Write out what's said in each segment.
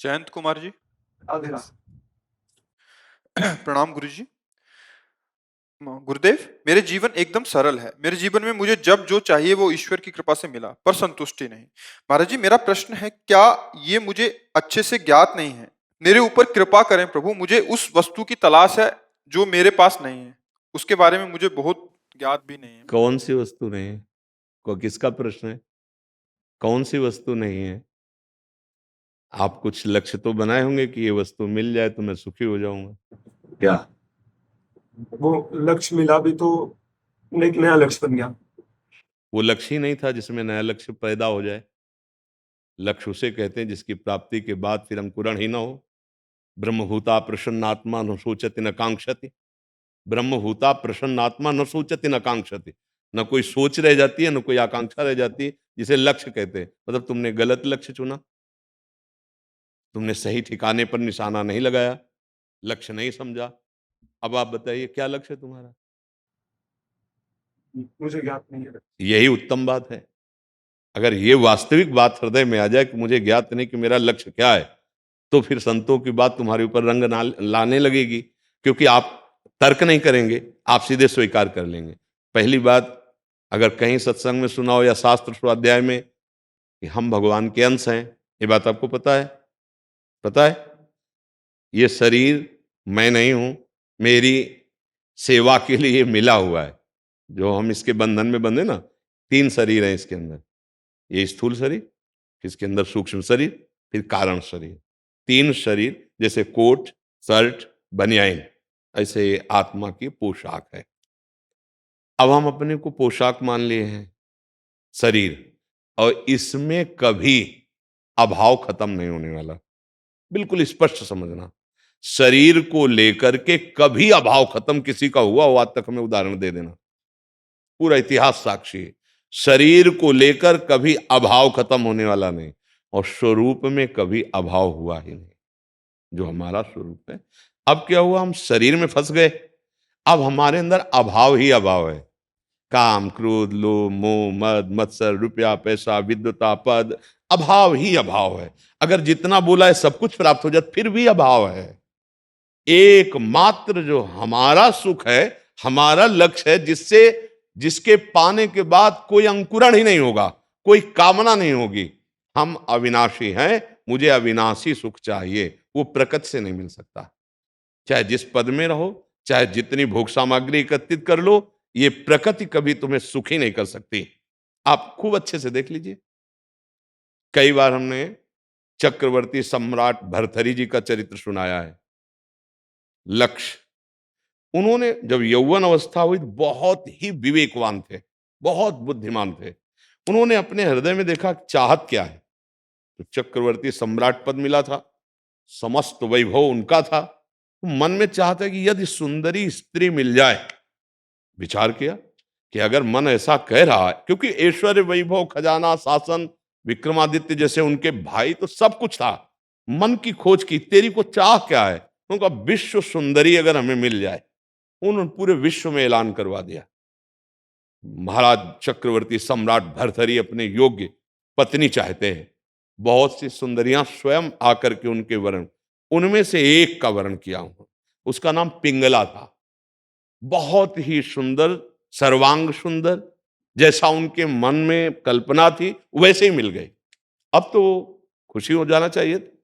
जयंत कुमार जी। राधे राधे। प्रणाम गुरु जी। गुरुदेव, मेरे जीवन एकदम सरल है। मेरे जीवन में मुझे जब जो चाहिए वो ईश्वर की कृपा से मिला, पर संतुष्टि नहीं। महाराज जी, मेरा प्रश्न है, क्या ये मुझे अच्छे से ज्ञात नहीं है? मेरे ऊपर कृपा करें प्रभु। मुझे उस वस्तु की तलाश है जो मेरे पास नहीं है। उसके बारे में मुझे बहुत ज्ञात भी नहीं है। कौन सी वस्तु नहीं है? को किसका प्रश्न है? कौन सी वस्तु नहीं है? आप कुछ लक्ष्य तो बनाए होंगे कि ये वस्तु मिल जाए तो मैं सुखी हो जाऊंगा। क्या वो लक्ष्य मिला भी तो एक नया लक्ष्य बन गया। वो लक्ष्य ही नहीं था जिसमें नया लक्ष्य पैदा हो जाए? लक्ष्य उसे कहते हैं जिसकी प्राप्ति के बाद फिर अंकुरण ही ना हो। ब्रह्मभूता प्रसन्नात्मा न सोचति न कांक्षति। ब्रह्मभूता प्रसन्नात्मा न सोचति न कांक्षति। न कोई सोच रह जाती है, न कोई आकांक्षा रह जाती है, जिसे लक्ष्य कहते हैं। मतलब तुमने गलत लक्ष्य चुना, तुमने सही ठिकाने पर निशाना नहीं लगाया, लक्ष्य नहीं समझा। अब आप बताइए क्या लक्ष्य है तुम्हारा? मुझे ज्ञात नहीं है। यही उत्तम बात है। अगर ये वास्तविक बात हृदय में आ जाए कि मुझे ज्ञात नहीं कि मेरा लक्ष्य क्या है, तो फिर संतों की बात तुम्हारे ऊपर रंग ना लाने लगेगी, क्योंकि आप तर्क नहीं करेंगे, आप सीधे स्वीकार कर लेंगे। पहली बात, अगर कहीं सत्संग में सुना हो या शास्त्र स्वाध्याय में कि हम भगवान के अंश हैं, ये बात आपको पता है? पता है? ये शरीर मैं नहीं हूं, मेरी सेवा के लिए मिला हुआ है। जो हम इसके बंधन में बंधे ना, 3 शरीर हैं इसके अंदर। ये स्थूल शरीर, इसके अंदर सूक्ष्म शरीर, फिर कारण शरीर। 3 शरीर, जैसे कोट, शर्ट, बनियाइन, ऐसे ये आत्मा की पोशाक है। अब हम अपने को पोशाक मान लिए हैं, शरीर, और इसमें कभी अभाव खत्म नहीं होने वाला। बिल्कुल स्पष्ट समझना, शरीर को लेकर के कभी अभाव खत्म किसी का हुआ हो आज तक हमें उदाहरण दे देना। पूरा इतिहास साक्षी है। शरीर को लेकर कभी अभाव खत्म होने वाला नहीं, और स्वरूप में कभी अभाव हुआ ही नहीं, जो हमारा स्वरूप है। अब क्या हुआ, हम शरीर में फंस गए। अब हमारे अंदर अभाव ही अभाव है। काम, क्रोध, लोभ, मोह, मद, मत्सर, रुपया, पैसा, विद्वता, पद, अभाव ही अभाव है। अगर जितना बोला है सब कुछ प्राप्त हो जाए फिर भी अभाव है। एकमात्र जो हमारा सुख है, हमारा लक्ष्य है, जिसके पाने के बाद कोई अंकुरण ही नहीं होगा, कोई कामना नहीं होगी। हम अविनाशी हैं, मुझे अविनाशी सुख चाहिए, वो प्रकृति से नहीं मिल सकता। चाहे जिस पद में रहो, चाहे जितनी भोग सामग्री एकत्रित कर लो, ये प्रकृति कभी तुम्हें सुखी नहीं कर सकती। आप खूब अच्छे से देख लीजिए। कई बार हमने चक्रवर्ती सम्राट भर्तृहरि जी का चरित्र सुनाया है। लक्ष्य, उन्होंने जब यौवन अवस्था हुई तो बहुत ही विवेकवान थे, बहुत बुद्धिमान थे। उन्होंने अपने हृदय में देखा चाहत क्या है, तो चक्रवर्ती सम्राट पद मिला था, समस्त वैभव उनका था। तो मन में चाहता है कि यदि सुंदरी स्त्री मिल जाए। विचार किया कि अगर मन ऐसा कह रहा है, क्योंकि ऐश्वर्य, वैभव, खजाना, शासन, विक्रमादित्य जैसे उनके भाई, तो सब कुछ था। मन की खोज की, तेरी को चाह क्या है? उनका विश्व सुंदरी अगर हमें मिल जाए। उन्होंने पूरे विश्व में ऐलान करवा दिया, महाराज चक्रवर्ती सम्राट भर्तृहरि अपने योग्य पत्नी चाहते हैं। बहुत सी सुंदरियां स्वयं आकर के उनके वर्ण, उनमें से एक का वर्ण किया हूं, उसका नाम पिंगला था। बहुत ही सुंदर, सर्वांग सुंदर, जैसा उनके मन में कल्पना थी वैसे ही मिल गई। अब तो खुशी हो जाना चाहिए था।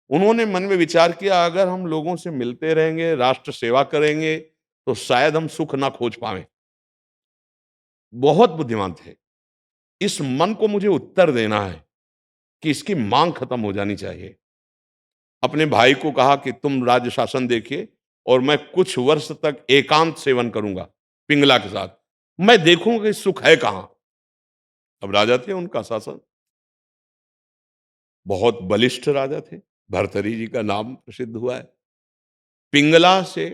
उन्होंने मन में विचार किया, अगर हम लोगों से मिलते रहेंगे, राष्ट्र सेवा करेंगे, तो शायद हम सुख ना खोज पाए। बहुत बुद्धिमान थे। इस मन को मुझे उत्तर देना है कि इसकी मांग खत्म हो जानी चाहिए। अपने भाई को कहा कि तुम राज्य शासन देखिए और मैं कुछ वर्ष तक एकांत सेवन करूंगा पिंगला के साथ, मैं देखूंगा कि सुख है कहां। अब राजा थे, उनका शासन बहुत बलिष्ठ राजा थे। भर्तृहरि जी का नाम प्रसिद्ध हुआ है। पिंगला से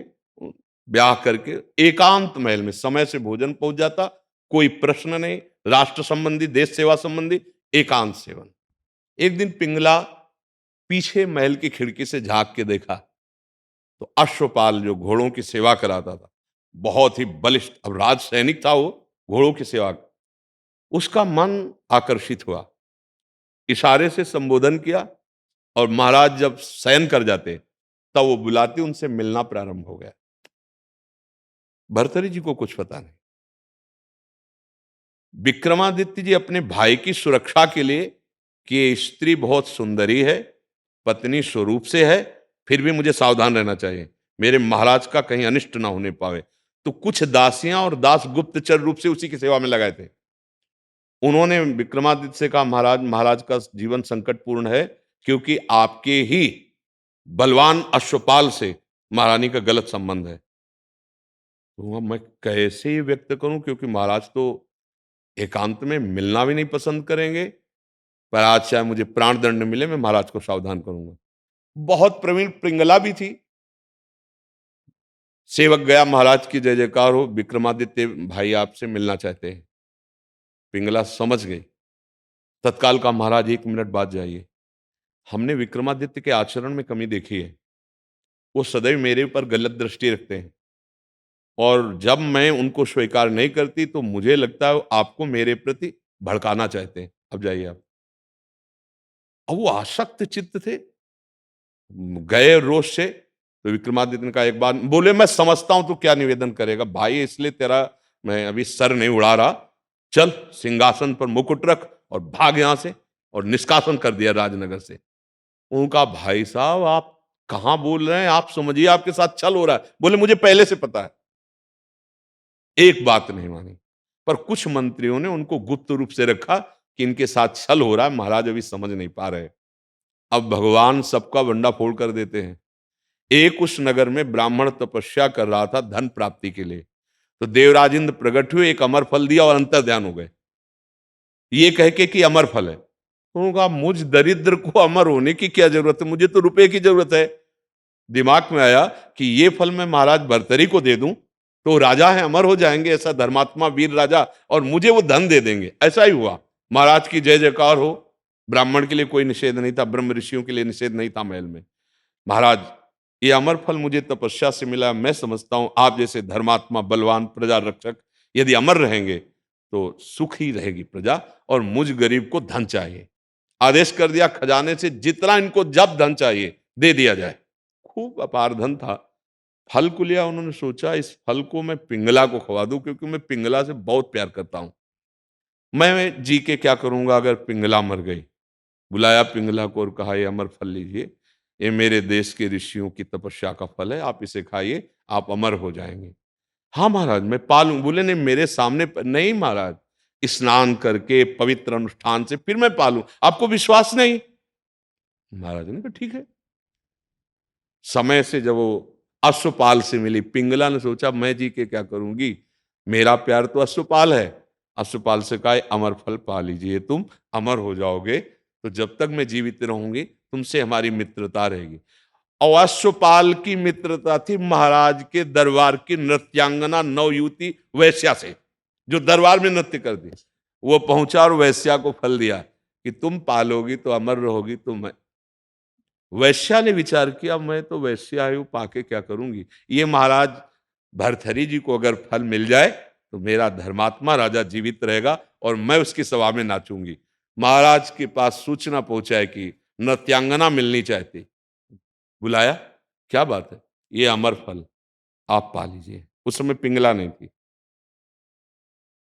ब्याह करके एकांत महल में समय से भोजन पहुंच जाता, कोई प्रश्न नहीं, राष्ट्र संबंधी, देश सेवा संबंधी, एकांत सेवन। एक दिन पिंगला पीछे महल की खिड़की से झांक के देखा तो अश्वपाल जो घोड़ों की सेवा कराता था, बहुत ही बलिष्ठ, अब राज सैनिक था वो, घोड़ों की सेवा, उसका मन आकर्षित हुआ। इशारे से संबोधन किया, और महाराज जब शयन कर जाते तब वो बुलाते, उनसे मिलना प्रारंभ हो गया। भर्तृहरि जी को कुछ पता नहीं। विक्रमादित्य जी अपने भाई की सुरक्षा के लिए कि ये स्त्री बहुत सुंदरी है, पत्नी स्वरूप से है, फिर भी मुझे सावधान रहना चाहिए, मेरे महाराज का कहीं अनिष्ट ना होने पावे, तो कुछ दासियां और दास गुप्तचर रूप से उसी की सेवा में लगाए थे। उन्होंने विक्रमादित्य से कहा, महाराज, महाराज का जीवन संकटपूर्ण है, क्योंकि आपके ही बलवान अश्वपाल से महारानी का गलत संबंध है। तो मैं कैसे ये व्यक्त करूं, क्योंकि महाराज तो एकांत में मिलना भी नहीं पसंद करेंगे, पर आज चाहे मुझे प्राण दंड मिले, मैं महाराज को सावधान करूंगा। बहुत प्रवीण पिंगला भी थी। सेवक गया, महाराज की जय जयकार हो, विक्रमादित्य भाई आपसे मिलना चाहते हैं। पिंगला समझ गई, तत्काल का, महाराज 1 मिनट बाद जाइए, हमने विक्रमादित्य के आचरण में कमी देखी है, वो सदैव मेरे ऊपर गलत दृष्टि रखते हैं, और जब मैं उनको स्वीकार नहीं करती तो मुझे लगता है आपको मेरे प्रति भड़काना चाहते हैं, अब जाइए आप। अब वो आसक्त चित्त थे, गए रोष से। तो विक्रमादित्य ने कहा, एक बार बोले, मैं समझता हूं तू क्या निवेदन करेगा भाई, इसलिए तेरा मैं अभी सर नहीं उड़ा रहा, चल सिंहासन पर मुकुट रख और भाग यहां से, और निष्कासन कर दिया राजनगर से। उनका, भाई साहब आप कहां बोल रहे हैं, आप समझिए आपके साथ छल हो रहा है। बोले, मुझे पहले से पता है। एक बात नहीं मानी, पर कुछ मंत्रियों ने उनको गुप्त रूप से रखा कि इनके साथ छल हो रहा है, महाराज अभी समझ नहीं पा रहे। अब भगवान सबका भंडाफोड़ कर देते हैं। एक उस नगर में ब्राह्मण तपस्या कर रहा था धन प्राप्ति के लिए, तो देवराज इंद्र प्रकट हुए, एक अमर फल दिया और अंतर ध्यान हो गए, ये कह के कि अमर फल है। तो उन्होंने कहा, मुझ दरिद्र को अमर होने की क्या जरूरत है, मुझे तो रुपए की जरूरत है। दिमाग में आया कि ये फल मैं महाराज भर्तृहरि को दे दूं तो राजा है, अमर हो जाएंगे, ऐसा धर्मात्मा वीर राजा, और मुझे वो धन दे देंगे। ऐसा ही हुआ। महाराज की जय जयकार हो। ब्राह्मण के लिए कोई निषेध नहीं था, ब्रह्म ऋषियों के लिए निषेध नहीं था महल में। महाराज, ये अमर फल मुझे तपस्या से मिला, मैं समझता हूं आप जैसे धर्मात्मा, बलवान, प्रजा रक्षक यदि अमर रहेंगे तो सुख ही रहेगी प्रजा, और मुझ गरीब को धन चाहिए। आदेश कर दिया, खजाने से जितना इनको जब धन चाहिए दे दिया जाए। खूब अपार धन था। फल को लिया, उन्होंने सोचा इस फल को मैं पिंगला को खवा दूं, क्योंकि मैं पिंगला से बहुत प्यार करता हूं। मैं जी के क्या करूंगा अगर पिंगला मर गई। बुलाया पिंगला को और कहा, ये अमर फल लीजिए, ये मेरे देश के ऋषियों की तपस्या का फल है, आप इसे खाइए, आप अमर हो जाएंगे। हाँ महाराज, मैं पालूं। बोले, नहीं मेरे सामने नहीं महाराज, स्नान करके पवित्र अनुष्ठान से फिर मैं पालूं, आपको विश्वास नहीं। महाराज ने कहा, ठीक है। समय से जब वो अश्वपाल से मिली, पिंगला ने सोचा, मैं जी के क्या करूंगी, मेरा प्यार तो अश्वपाल है। अश्वपाल से कहा, अमर फल पा लीजिए, तुम अमर हो जाओगे, तो जब तक मैं जीवित रहूंगी तुमसे हमारी मित्रता रहेगी। और अश्वपाल की मित्रता थी महाराज के दरबार की नृत्यांगना नवयुवती वैश्या से, जो दरबार में नृत्य करती। वो पहुंचा और वैश्या को फल दिया कि तुम पालोगी तो अमर रहोगी, तुम। वैश्या ने विचार किया, मैं तो वैश्या हूं, पाके क्या करूंगी। ये महाराज भर्तृहरि जी को अगर फल मिल जाए तो मेरा धर्मात्मा राजा जीवित रहेगा और मैं उसकी सभा में नाचूंगी। महाराज के पास सूचना पहुंचाए कि नृत्यांगना मिलनी चाहती। बुलाया, क्या बात है, ये अमर फल आप पा लीजिए। उस समय पिंगला नहीं थी।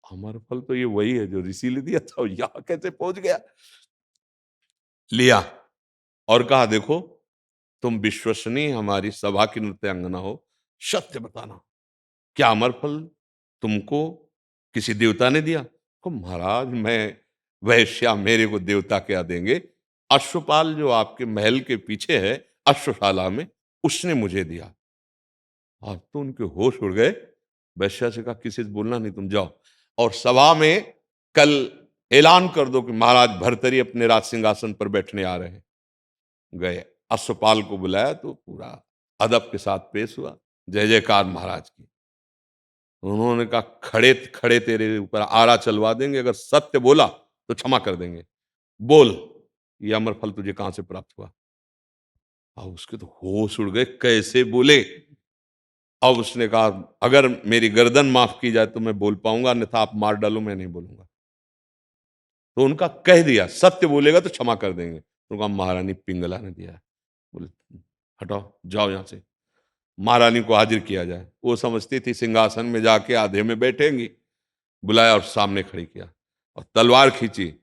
अमर फल तो ये वही है जो ऋषि ने दिया था, यहां कैसे पहुंच गया। लिया और कहा, देखो तुम विश्वसनीय हमारी सभा की नृत्यांगना हो, सत्य बताना, क्या अमर फल तुमको किसी देवता ने दिया। को महाराज, मैं वैश्या, मेरे को देवता क्या देंगे, अश्वपाल जो आपके महल के पीछे है अश्वशाला में, उसने मुझे दिया। अब तो उनके होश उड़ गए। वैश्या से कहा, किसी से बोलना नहीं, तुम जाओ और सभा में कल ऐलान कर दो कि महाराज भर्तृहरि अपने राज सिंहासन पर बैठने आ रहे हैं। गए, अश्वपाल को बुलाया तो पूरा अदब के साथ पेश हुआ, जय जयकार महाराज की। उन्होंने कहा, खड़े खड़े तेरे ऊपर आरा चलवा देंगे, अगर सत्य बोला तो क्षमा कर देंगे। बोल, ये अमर फल तुझे कहां से प्राप्त हुआ। अब उसके तो होश उड़ गए, कैसे बोले। अब उसने कहा, अगर मेरी गर्दन माफ की जाए तो मैं बोल पाऊंगा, अन्यथा आप मार डालो, मैं नहीं बोलूंगा। तो उनका कह दिया, सत्य बोलेगा तो क्षमा कर देंगे। तो कहा महारानी पिंगला ने दिया है। बोले हटाओ, जाओ यहाँ से। महारानी को हाजिर किया जाए। वो समझती थी सिंहासन में जाके आधे में बैठेंगी। बुलाया और सामने खड़ी किया और तलवार खींची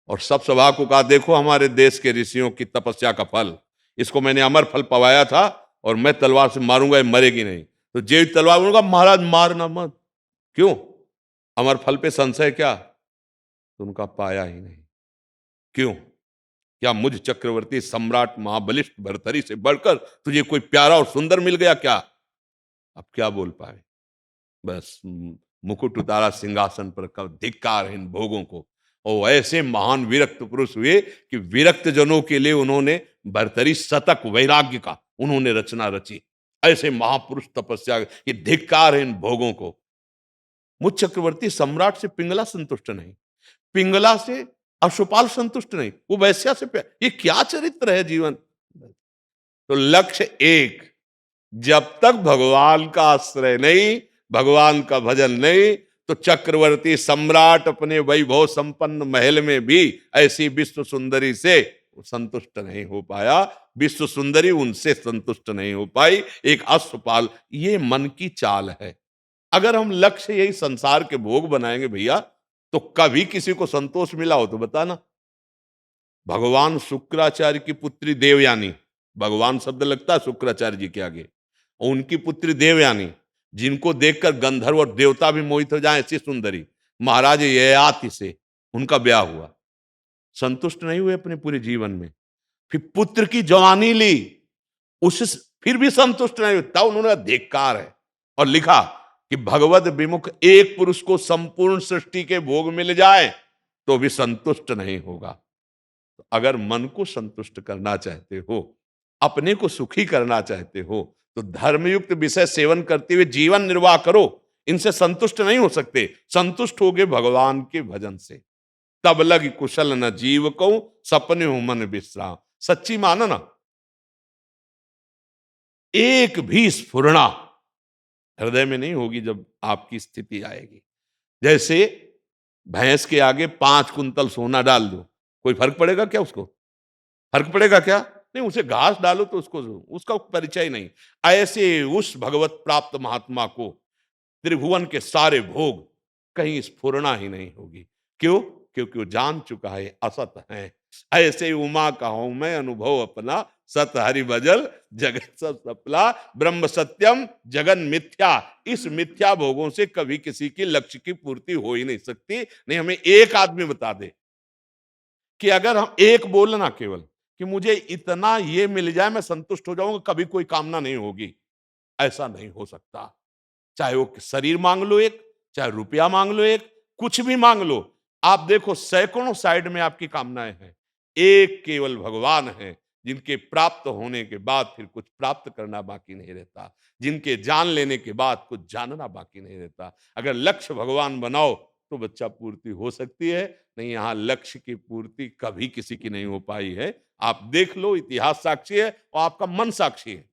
और सब सभा को कहा, देखो हमारे देश के ऋषियों की तपस्या का फल, इसको मैंने अमर फल पवाया था और मैं तलवार से मारूंगा, ये मरेगी नहीं। तो जे तलवार, उन्होंने कहा महाराज मारना मत। क्यों? अमर फल पे संशय क्या? तो उनका पाया ही नहीं। क्यों? क्या मुझ चक्रवर्ती सम्राट महाबलिष्ठ भर्तरी से बढ़कर तुझे कोई प्यारा और सुंदर मिल गया क्या? अब क्या बोल पाए? बस मुकुट उतारा सिंहासन पर, कब धिक्कार है इन भोगों को। और ऐसे महान विरक्त पुरुष हुए कि विरक्त जनों के लिए उन्होंने भर्तरी शतक वैराग्य का उन्होंने रचना रची। ऐसे महापुरुष तपस्या, ये धिक्कार है इन भोगों को। मुझ चक्रवर्ती सम्राट से पिंगला संतुष्ट नहीं, पिंगला से अश्वपाल संतुष्ट नहीं, वो वैश्या से प्यार। ये क्या चरित्र है जीवन? तो लक्ष्य एक, जब तक भगवान का आश्रय नहीं, भगवान का भजन नहीं, तो चक्रवर्ती सम्राट अपने वैभव संपन्न महल में भी ऐसी विश्व सुंदरी से संतुष्ट नहीं हो पाया, विश्व सुंदरी उनसे संतुष्ट नहीं हो पाई। एक अश्वपाल, ये मन की चाल है। अगर हम लक्ष्य यही संसार के भोग बनाएंगे भैया, तो कभी किसी को संतोष मिला हो तो बताना। भगवान शुक्राचार्य की पुत्री देवयानी, भगवान शब्द लगता है शुक्राचार्य जी के आगे, और उनकी पुत्री देवयानी, जिनको देखकर गंधर्व और देवता भी मोहित हो जाए, ऐसी सुंदरी, महाराज ययाति से उनका ब्याह हुआ। संतुष्ट नहीं हुए अपने पूरे जीवन में। फिर पुत्र की जवानी ली, उससे फिर भी संतुष्ट नहीं हुए। तब उन्होंने धिक्कार है और लिखा कि भगवत विमुख एक पुरुष को संपूर्ण सृष्टि के भोग मिल जाए तो भी संतुष्ट नहीं होगा। तो अगर मन को संतुष्ट करना चाहते हो, अपने को सुखी करना चाहते हो, तो धर्मयुक्त विषय सेवन करते हुए जीवन निर्वाह करो। इनसे संतुष्ट नहीं हो सकते। संतुष्ट होगे भगवान के भजन से। तब लग कुशल न जीव को, सपने हो मन विश्राम। सच्ची मानो ना, एक भी स्फुरणा हृदय में नहीं होगी जब आपकी स्थिति आएगी। जैसे भैंस के आगे 5 कुंतल सोना डाल दो, कोई फर्क पड़ेगा क्या? उसको फर्क पड़ेगा क्या? नहीं। उसे घास डालो तो उसका परिचय नहीं। ऐसे उस भगवत प्राप्त महात्मा को त्रिभुवन के सारे भोग कहीं स्फुरना ही नहीं होगी। क्यों? क्योंकि वो जान चुका है असत है। ऐसे उमा का हूं मैं अनुभव अपना, सत हरि भजल जगत सब सपला, ब्रह्म सत्यम जगन मिथ्या। इस मिथ्या भोगों से कभी किसी की लक्ष्य की पूर्ति हो ही नहीं सकती। नहीं, हमें एक आदमी बता दे कि अगर हम एक बोलना केवल कि मुझे इतना ये मिल जाए मैं संतुष्ट हो जाऊंगा, कभी कोई कामना नहीं होगी। ऐसा नहीं हो सकता। चाहे वो शरीर मांग लो एक, चाहे रुपया मांग लो एक, कुछ भी मांग लो। आप देखो सैकड़ों साइड में आपकी कामनाएं हैं, एक केवल भगवान है जिनके प्राप्त होने के बाद फिर कुछ प्राप्त करना बाकी नहीं रहता, जिनके जान लेने के बाद कुछ जानना बाकी नहीं रहता। अगर लक्ष्य भगवान बनाओ तो बच्चा पूर्ति हो सकती है। नहीं, यहाँ लक्ष्य की पूर्ति कभी किसी की नहीं हो पाई है। आप देख लो, इतिहास साक्षी है और आपका मन साक्षी है।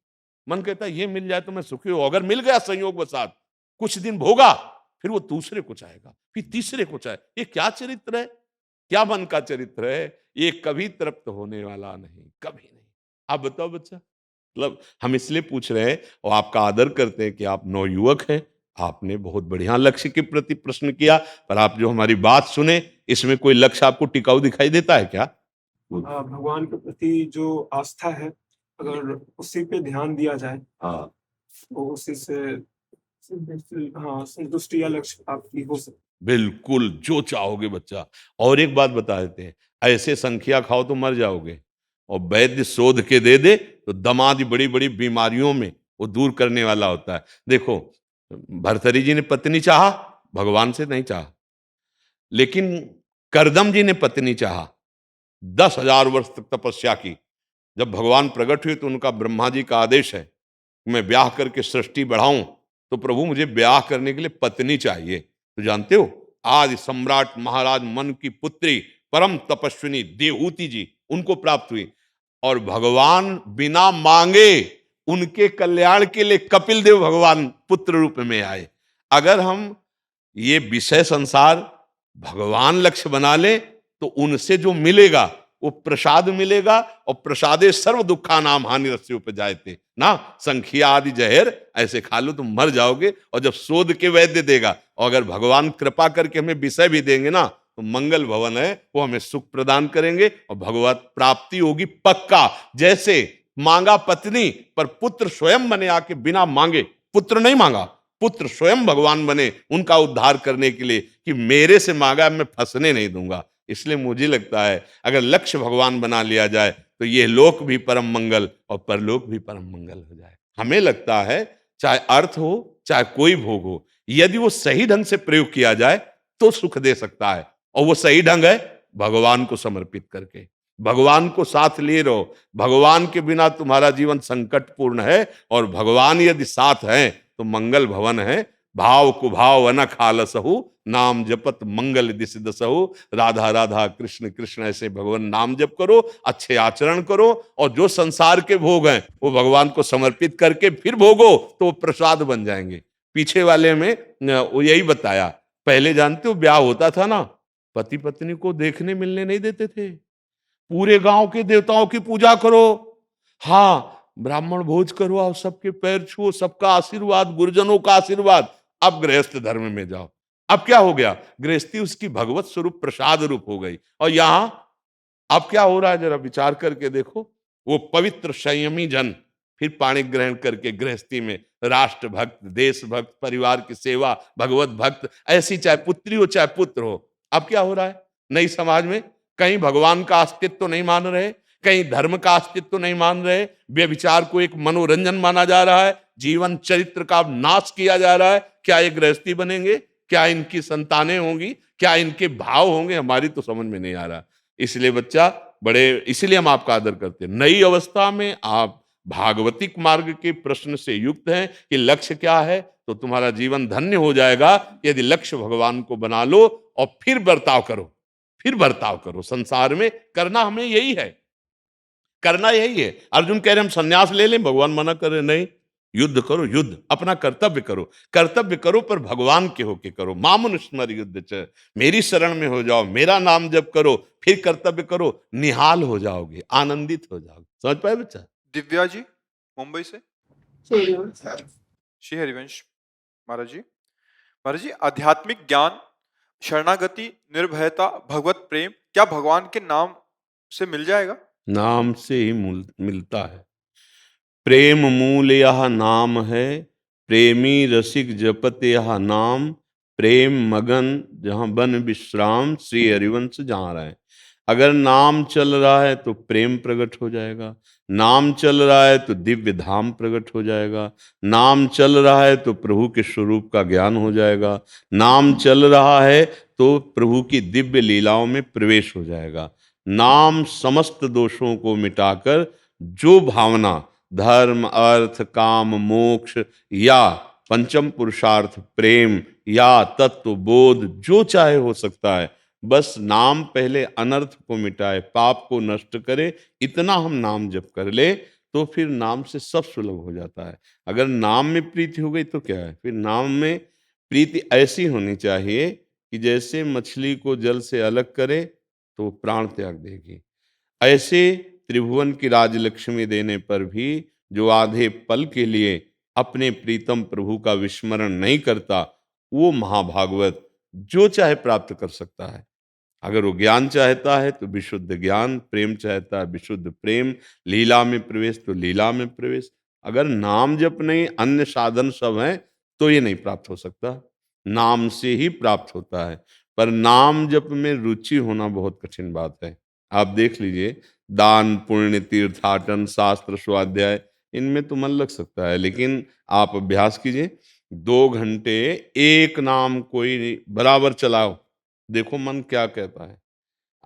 मन कहता है ये मिल जाए तो मैं सुखी हूं। अगर मिल गया संयोग वसात, कुछ दिन भोगा, फिर वो दूसरे को चाहेगा, फिर तीसरे को चाहे। ये क्या चरित्र है? क्या मन का चरित्र है? ये कभी तृप्त होने वाला नहीं, कभी नहीं। आप बताओ बच्चा। मतलब हम इसलिए पूछ रहे हैं और आपका आदर करते हैं कि आप नवयुवक हैं, आपने बहुत बढ़िया लक्ष्य के प्रति प्रश्न किया। पर आप जो हमारी बात सुने, इसमें कोई लक्ष्य आपको टिकाऊ दिखाई देता है क्या? भगवान के प्रति जो आस्था है, अगर उसी पे ध्यान दिया जाए, हाँ, तो उसी से हाँ संतुष्टि या लक्ष्य प्राप्ति हो सकती। बिल्कुल, जो चाहोगे बच्चा। और एक बात बता देते हैं, ऐसे संखिया खाओ तो मर जाओगे, और वैद्य शोध के दे दे तो दमाद बड़ी बड़ी बीमारियों में वो दूर करने वाला होता है। देखो, भर्तरी जी ने पत्नी चाहा, भगवान से नहीं चाहा। लेकिन करदम जी ने पत्नी चाहा, 10,000 वर्ष तक तपस्या की। जब भगवान प्रकट हुए तो उनका ब्रह्मा जी का आदेश है, मैं ब्याह करके सृष्टि बढ़ाऊं, तो प्रभु मुझे ब्याह करने के लिए पत्नी चाहिए। तो जानते हो, आज सम्राट महाराज मन की पुत्री परम तपस्विनी देवहूति जी उनको प्राप्त हुई। और भगवान बिना मांगे उनके कल्याण के लिए कपिल देव भगवान पुत्र रूप में आए। अगर हम ये विषय संसार भगवान लक्ष्य बना ले तो उनसे जो मिलेगा वो प्रसाद मिलेगा, और प्रसादे सर्व दुखा नाम हानि रस्य उपजायते ना, संखिया आदि जहर ऐसे खा लो तुम मर जाओगे। और जब शोध के वैद्य देगा, और अगर भगवान कृपा करके हमें विषय भी देंगे ना, तो मंगल भवन है वो हमें सुख प्रदान करेंगे और भगवत प्राप्ति होगी पक्का। जैसे मांगा पत्नी, पर पुत्र स्वयं बने आके बिना मांगे, पुत्र नहीं मांगा, पुत्र स्वयं भगवान बने उनका उद्धार करने के लिए, कि मेरे से मांगा मैं फंसने नहीं दूंगा। इसलिए मुझे लगता है अगर लक्ष्य भगवान बना लिया जाए तो ये लोक भी परम मंगल और परलोक भी परम मंगल हो जाए। हमें लगता है चाहे अर्थ हो चाहे कोई भोग हो, यदि वो सही ढंग से प्रयोग किया जाए तो सुख दे सकता है, और वो सही ढंग है भगवान को समर्पित करके, भगवान को साथ लिए रहो। भगवान के बिना तुम्हारा जीवन संकटपूर्ण है, और भगवान यदि साथ हैं तो मंगल भवन है। भाव कुभाव अनख आलसहु, नाम जपत मंगल दिस दसहु। राधा राधा कृष्ण कृष्ण ऐसे भगवान नाम जप करो, अच्छे आचरण करो, और जो संसार के भोग हैं वो भगवान को समर्पित करके फिर भोगो तो वो प्रसाद बन जाएंगे। पीछे वाले में वो यही बताया। पहले जानते हो ब्याह होता था ना, पति पत्नी को देखने मिलने नहीं देते थे, पूरे गांव के देवताओं की पूजा करो, हाँ ब्राह्मण भोज करो, और सबके पैर छुओ, सबका आशीर्वाद, गुरुजनों का आशीर्वाद। अब गृहस्थ धर्म में जाओ, अब क्या हो गया, गृहस्थी उसकी भगवत स्वरूप प्रसाद रूप हो गई। और यहां अब क्या हो रहा है जरा विचार करके देखो, वो पवित्र संयमी जन फिर पाणी ग्रहण करके गृहस्थी में राष्ट्र भक्त, देश भक्त, परिवार की सेवा, भगवत भक्त, ऐसी चाहे पुत्री हो चाहे पुत्र हो। अब क्या हो रहा है नई समाज में, कहीं भगवान का अस्तित्व तो नहीं मान रहे, कहीं धर्म का अस्तित्व तो नहीं मान रहे, व्यभिचार को एक मनोरंजन माना जा रहा है, जीवन चरित्र का नाश किया जा रहा है। क्या ये गृहस्थी बनेंगे, क्या इनकी संतानें होंगी, क्या इनके भाव होंगे, हमारी तो समझ में नहीं आ रहा। इसलिए बच्चा बड़े, इसलिए हम आपका आदर करते हैं। नई अवस्था में आप भागवतिक मार्ग के प्रश्न से युक्त हैं कि लक्ष्य क्या है, तो तुम्हारा जीवन धन्य हो जाएगा यदि लक्ष्य भगवान को बना लो और फिर बर्ताव करो, फिर बर्ताव करो। संसार में करना हमें यही है, करना यही है। अर्जुन कह रहे हम सन्यास ले लें, भगवान मना कर रहे नहीं, युद्ध करो, युद्ध, अपना कर्तव्य करो, कर्तव्य करो पर भगवान के होके करो। मामनुस्मर युद्ध च, मेरी शरण में हो जाओ, मेरा नाम जप करो, फिर कर्तव्य करो, निहाल हो जाओगे, आनंदित हो जाओगे। समझ पाए बच्चा? दिव्या जी मुंबई से। सर श्री हरिवंश महाराज जी, आध्यात्मिक ज्ञान, शरणागति, निर्भयता, भगवत प्रेम क्या भगवान के नाम से मिल जाएगा? नाम से ही मिलता है। प्रेम मूल यह नाम है, प्रेमी रसिक जपत यह नाम। प्रेम मगन जहाँ बन विश्राम, श्री हरिवंश जहाँ रहे। अगर नाम चल रहा है तो प्रेम प्रकट हो जाएगा, नाम चल रहा है तो दिव्य धाम प्रकट हो जाएगा, नाम चल रहा है तो प्रभु के स्वरूप का ज्ञान हो जाएगा, नाम चल रहा है तो प्रभु की दिव्य लीलाओं में प्रवेश हो जाएगा। नाम समस्त दोषों को मिटाकर जो भावना धर्म अर्थ काम मोक्ष या पंचम पुरुषार्थ प्रेम या तत्व बोध जो चाहे हो सकता है, बस नाम पहले अनर्थ को मिटाए, पाप को नष्ट करे, इतना हम नाम जप कर ले तो फिर नाम से सब सुलभ हो जाता है। अगर नाम में प्रीति हो गई तो क्या है, फिर नाम में प्रीति ऐसी होनी चाहिए कि जैसे मछली को जल से अलग करे तो प्राण त्याग देगी। ऐसे त्रिभुवन की राजलक्ष्मी देने पर भी जो आधे पल के लिए अपने प्रीतम प्रभु का विस्मरण नहीं करता, वो महाभागवत जो चाहे प्राप्त कर सकता है। अगर वो ज्ञान चाहता है तो विशुद्ध ज्ञान, प्रेम चाहता है विशुद्ध प्रेम, लीला में प्रवेश तो लीला में प्रवेश। अगर नाम जप नहीं, अन्य साधन सब हैं, तो ये नहीं प्राप्त हो सकता, नाम से ही प्राप्त होता है। पर नाम जप में रुचि होना बहुत कठिन बात है। आप देख लीजिए, दान पुण्य तीर्थाटन शास्त्र स्वाध्याय, इनमें तो मन लग सकता है, लेकिन आप अभ्यास कीजिए, 2 घंटे एक नाम कोई बराबर चलाओ, देखो मन क्या कहता है।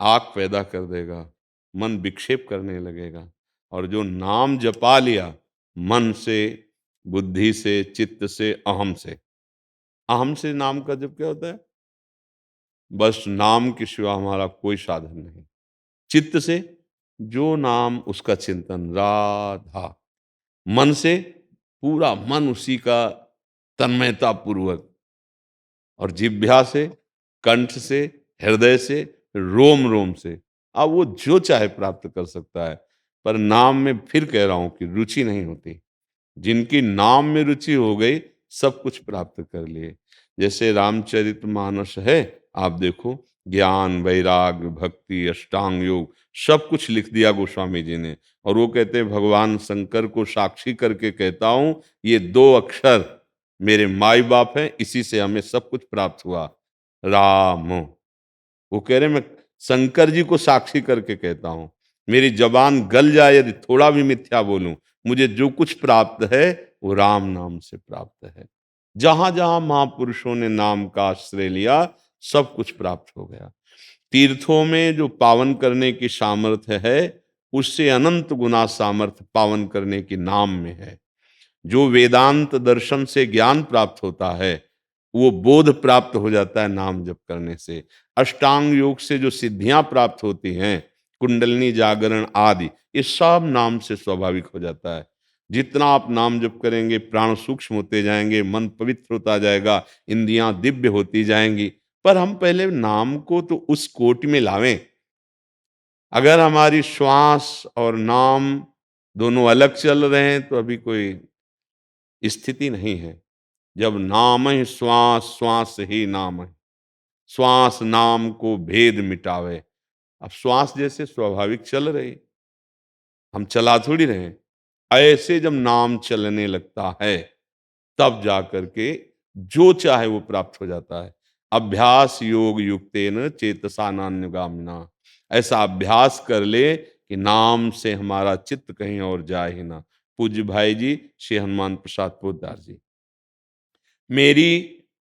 आग पैदा कर देगा, मन विक्षेप करने लगेगा, और जो नाम जपा लिया मन से, बुद्धि से, चित्त से, अहम से नाम का जप क्या होता है, बस नाम के सिवा हमारा कोई साधन नहीं। चित्त से जो नाम उसका चिंतन, राधा। मन से पूरा मन उसी का तन्मयता पूर्वक, और जिह्वा से, कंठ से, हृदय से, रोम रोम से। अब वो जो चाहे प्राप्त कर सकता है, पर नाम में फिर कह रहा हूं कि रुचि नहीं होती। जिनकी नाम में रुचि हो गई, सब कुछ प्राप्त कर लिए। जैसे रामचरितमानस है, आप देखो, ज्ञान, वैराग्य, भक्ति, अष्टांग योग, सब कुछ लिख दिया गोस्वामी जी ने। और वो कहते हैं, भगवान शंकर को साक्षी करके कहता हूं, ये 2 अक्षर मेरे माई बाप हैं, इसी से हमें सब कुछ प्राप्त हुआ, राम। वो कह रहे, मैं शंकर जी को साक्षी करके कहता हूं, मेरी जबान गल जाए यदि थोड़ा भी मिथ्या बोलूं, मुझे जो कुछ प्राप्त है वो राम नाम से प्राप्त है। जहां जहां महापुरुषों ने नाम का आश्रय लिया, सब कुछ प्राप्त हो गया। तीर्थों में जो पावन करने की सामर्थ्य है, उससे अनंत गुना सामर्थ्य पावन करने की नाम में है। जो वेदांत दर्शन से ज्ञान प्राप्त होता है, वो बोध प्राप्त हो जाता है नाम जप करने से। अष्टांग योग से जो सिद्धियां प्राप्त होती हैं, कुंडलिनी जागरण आदि, ये सब नाम से स्वाभाविक हो जाता है। जितना आप नाम जप करेंगे, प्राण सूक्ष्म होते जाएंगे, मन पवित्र होता जाएगा, इंद्रियां दिव्य होती जाएंगी। पर हम पहले नाम को तो उस कोटि में लावें। अगर हमारी श्वास और नाम दोनों अलग चल रहे हैं, तो अभी कोई स्थिति नहीं है। जब नाम ही श्वास, श्वास ही नाम है, श्वास नाम को भेद मिटावे। अब श्वास जैसे स्वाभाविक चल रही, हम चला थोड़ी रहे। ऐसे जब नाम चलने लगता है, तब जा करके जो चाहे वो प्राप्त हो जाता है। अभ्यास योग युक्तेन चेतसा नान्यगामिना, ऐसा अभ्यास कर ले कि नाम से हमारा चित्त कहीं और जाए ही ना। पूज्य भाई जी श्री हनुमान प्रसाद पोद्दार जी, मेरी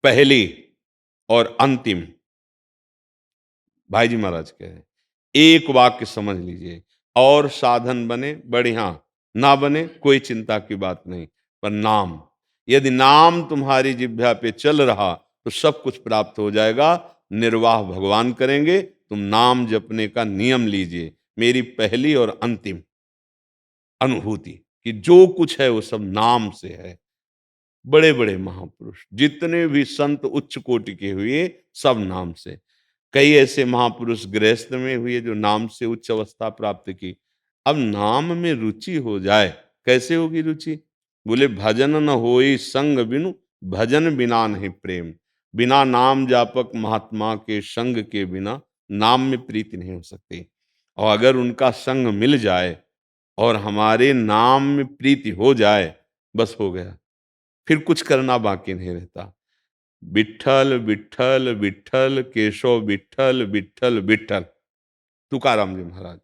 पहली और अंतिम, भाई जी महाराज कह रहे हैं, एक वाक्य समझ लीजिए, और साधन बने बढ़िया, ना बने कोई चिंता की बात नहीं, पर नाम, यदि नाम तुम्हारी जिह्वा पे चल रहा तो सब कुछ प्राप्त हो जाएगा। निर्वाह भगवान करेंगे, तुम नाम जपने का नियम लीजिए। मेरी पहली और अंतिम अनुभूति कि जो कुछ है वो सब नाम से है। बड़े बड़े महापुरुष जितने भी संत उच्च कोटि के हुए, सब नाम से। कई ऐसे महापुरुष गृहस्थ में हुए जो नाम से उच्च अवस्था प्राप्त की। अब नाम में रुचि हो जाए, कैसे होगी रुचि? बोले, भजन न होई संग बिनु, भजन बिना नहीं प्रेम। बिना नाम जापक महात्मा के संग के बिना नाम में प्रीति नहीं हो सकती। और अगर उनका संग मिल जाए और हमारे नाम में प्रीति हो जाए, बस हो गया, फिर कुछ करना बाकी नहीं रहता। विठ्ठल विठ्ठल विठ्ठल, केशव विठ्ठल विठ्ठल विठ्ठल। तुकाराम जी महाराज,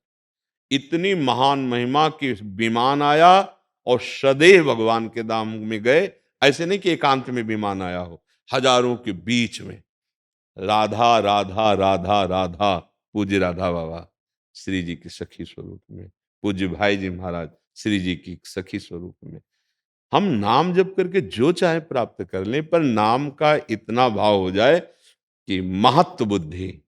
इतनी महान महिमा की विमान आया और सदैव भगवान के धाम में गए। ऐसे नहीं कि एकांत में विमान आया हो, हजारों के बीच में। राधा राधा राधा राधा, पूज्य राधा बाबा श्री जी की सखी स्वरूप में, पूज्य भाई जी महाराज श्री जी की सखी स्वरूप में। हम नाम जप करके जो चाहे प्राप्त कर लें, पर नाम का इतना भाव हो जाए कि महत्व बुद्धि।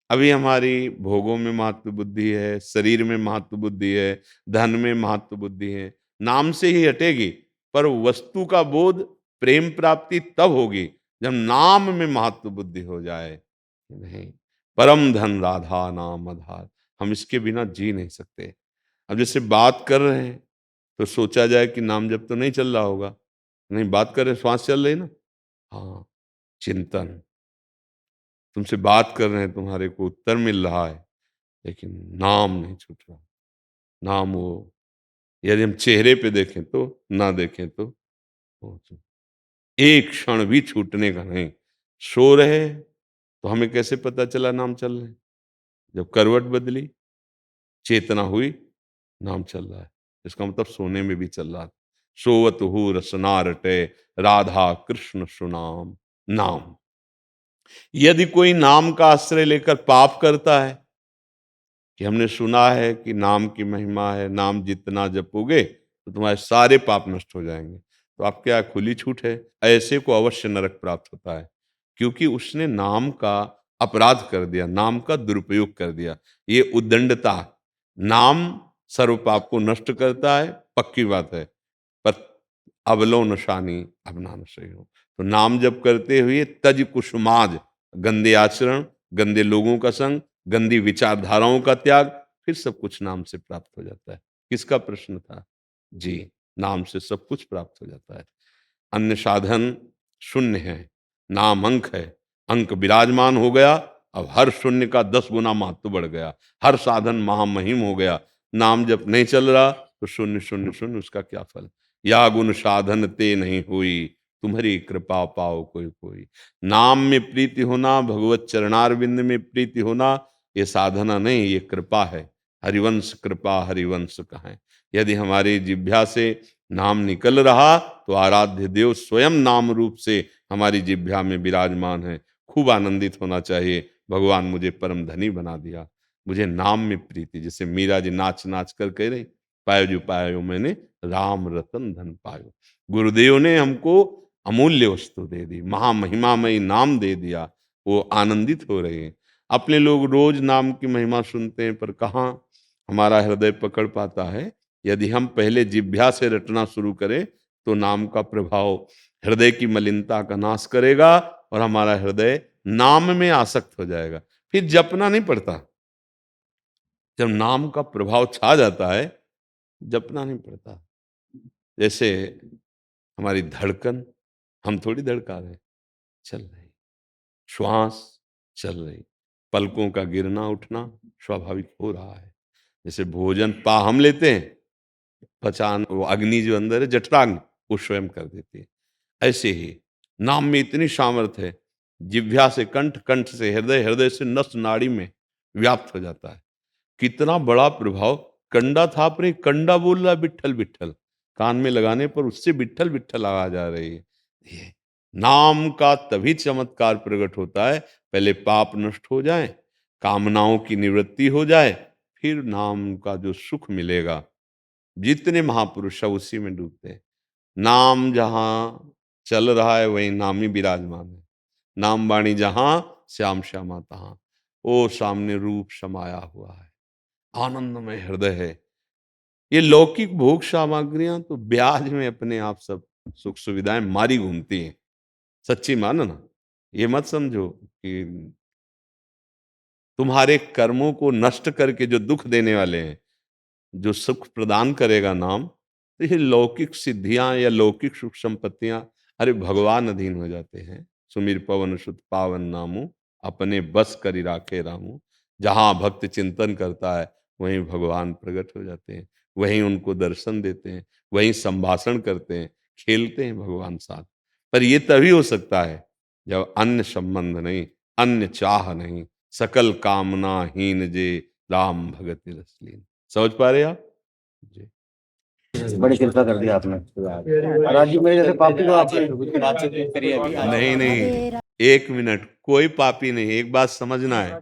अभी हमारी भोगों में महत्व बुद्धि है, शरीर में महत्व बुद्धि है, धन में महत्व बुद्धि है, नाम से ही हटेगी। पर वस्तु का बोध, प्रेम प्राप्ति तब होगी जब नाम में महत्व बुद्धि हो जाए। नहीं, परम धन राधा नाम आधार, हम इसके बिना जी नहीं सकते। अब जैसे बात कर रहे हैं तो सोचा जाए कि नाम जब तो नहीं चल रहा होगा, नहीं, बात कर रहे, श्वास चल रही ना, हाँ, चिंतन, तुमसे बात कर रहे हैं, तुम्हारे को उत्तर मिल रहा है, लेकिन नाम नहीं छूट रहा। नाम वो, यदि हम चेहरे पे देखें तो, ना देखें तो, वो एक क्षण भी छूटने का नहीं। सो रहे तो हमें कैसे पता चला नाम चल रहे? जब करवट बदली, चेतना हुई, नाम चल रहा है। इसका मतलब सोने में भी चल रहा था। सोवत हूँ रसना रटे, राधा कृष्ण सुनाम नाम। यदि कोई नाम का आश्रय लेकर पाप करता है, कि हमने सुना है कि नाम की महिमा है, नाम जितना जपोगे तो तुम्हारे सारे पाप नष्ट हो जाएंगे, तो आप क्या खुली छूट है? ऐसे को अवश्य नरक प्राप्त होता है, क्योंकि उसने नाम का अपराध कर दिया, नाम का दुरुपयोग कर दिया। ये उद्दंडता, नाम सर्व पाप को नष्ट करता है, पक्की बात है, पर अवलो नशानी अब ना सही हो। तो नाम जप करते हुए तज कुसुमाज, गंदे आचरण, गंदे लोगों का संग, गंदी विचारधाराओं का त्याग, फिर सब कुछ नाम से प्राप्त हो जाता है। किसका प्रश्न था? जी, नाम से सब कुछ प्राप्त हो जाता है। अन्य साधन शून्य है, नाम अंक है, अंक विराजमान हो गया, अब हर शून्य का 10 गुना महत्व बढ़ गया, हर साधन महामहिम हो गया। नाम जब नहीं चल रहा तो शून्य शून्य शून्य, उसका क्या फल? या गुण साधन ते नहीं हुई, तुम्हारी कृपा पाओ कोई कोई। नाम में प्रीति होना, भगवत चरणारविंद में प्रीति होना, ये साधना नहीं, ये कृपा है। हरिवंश कृपा हरिवंश कहें। यदि हमारी जिह्वा से नाम निकल रहा तो आराध्य देव स्वयं नाम रूप से हमारी जिह्वा में विराजमान है। खूब आनंदित होना चाहिए, भगवान मुझे परम धनी बना दिया, मुझे नाम में प्रीति। जैसे मीरा जी नाच नाच कर कह रही, पायो मैंने राम रतन धन पायो। गुरुदेव ने हमको अमूल्य वस्तु दे दी, महामहिमामयी नाम दे दिया, वो आनंदित हो रहे हैं। अपने लोग रोज नाम की महिमा सुनते हैं, पर कहाँ हमारा हृदय पकड़ पाता है? यदि हम पहले जिह्वा से रटना शुरू करें तो नाम का प्रभाव हृदय की मलिनता का नाश करेगा और हमारा हृदय नाम में आसक्त हो जाएगा। फिर जपना नहीं पड़ता। जब नाम का प्रभाव छा जाता है, जपना नहीं पड़ता। जैसे हमारी धड़कन, हम थोड़ी धड़का रहे, चल रही, श्वास चल रही, पलकों का गिरना उठना स्वाभाविक हो रहा है। जैसे भोजन पा हम लेते हैं, पचान वो अग्नि जो अंदर है, जठराग्नि, वो स्वयं कर देती है। ऐसे ही नाम में इतनी सामर्थ्य है, जिह्वा से कंठ, कंठ से हृदय, हृदय से नस नाड़ी में व्याप्त हो जाता है। कितना बड़ा प्रभाव! कंडा था पर कंडा बोल रहा विट्ठल विट्ठल, कान में लगाने पर उससे विट्ठल विट्ठल आवाज आ रही है। ये नाम का तभी चमत्कार प्रकट होता है, पहले पाप नष्ट हो जाए, कामनाओं की निवृत्ति हो जाए, फिर नाम का जो सुख मिलेगा। जितने महापुरुष है उसी में डूबते हैं। नाम जहां चल रहा है वहीं नाम ही विराजमान है। नाम वाणी जहां, श्याम श्यामा तहां, ओ सामने रूप समाया हुआ है, आनंदमय हृदय है। ये लौकिक भोग सामग्रियां तो ब्याज में अपने आप सब सुख सुविधाएं मारी घूमती हैं। सच्ची मानो ना, ये मत समझो कि तुम्हारे कर्मों को नष्ट करके जो दुख देने वाले हैं, जो सुख प्रदान करेगा नाम, तो ये लौकिक सिद्धियां या लौकिक सुख संपत्तियां, अरे भगवान अधीन हो जाते हैं। सुमिर पवन सुत पावन नामू, अपने बस करी राखे रामू। जहां भक्त चिंतन करता है वहीं भगवान प्रकट हो जाते हैं, वहीं उनको दर्शन देते हैं, वहीं संभाषण करते हैं, खेलते हैं भगवान साथ। पर ये तभी हो सकता है जब अन्य संबंध नहीं, अन्य चाह नहीं, सकल कामना हीन जे राम भगति रस लीन। समझ पा रहे आप? जी। बड़ी कृपा कर दी आपने। महाराज जी, मेरे जैसे पापी को आपने बातचीत करी अभी। नहीं नहीं, एक मिनट, कोई पापी नहीं। एक बात समझना है,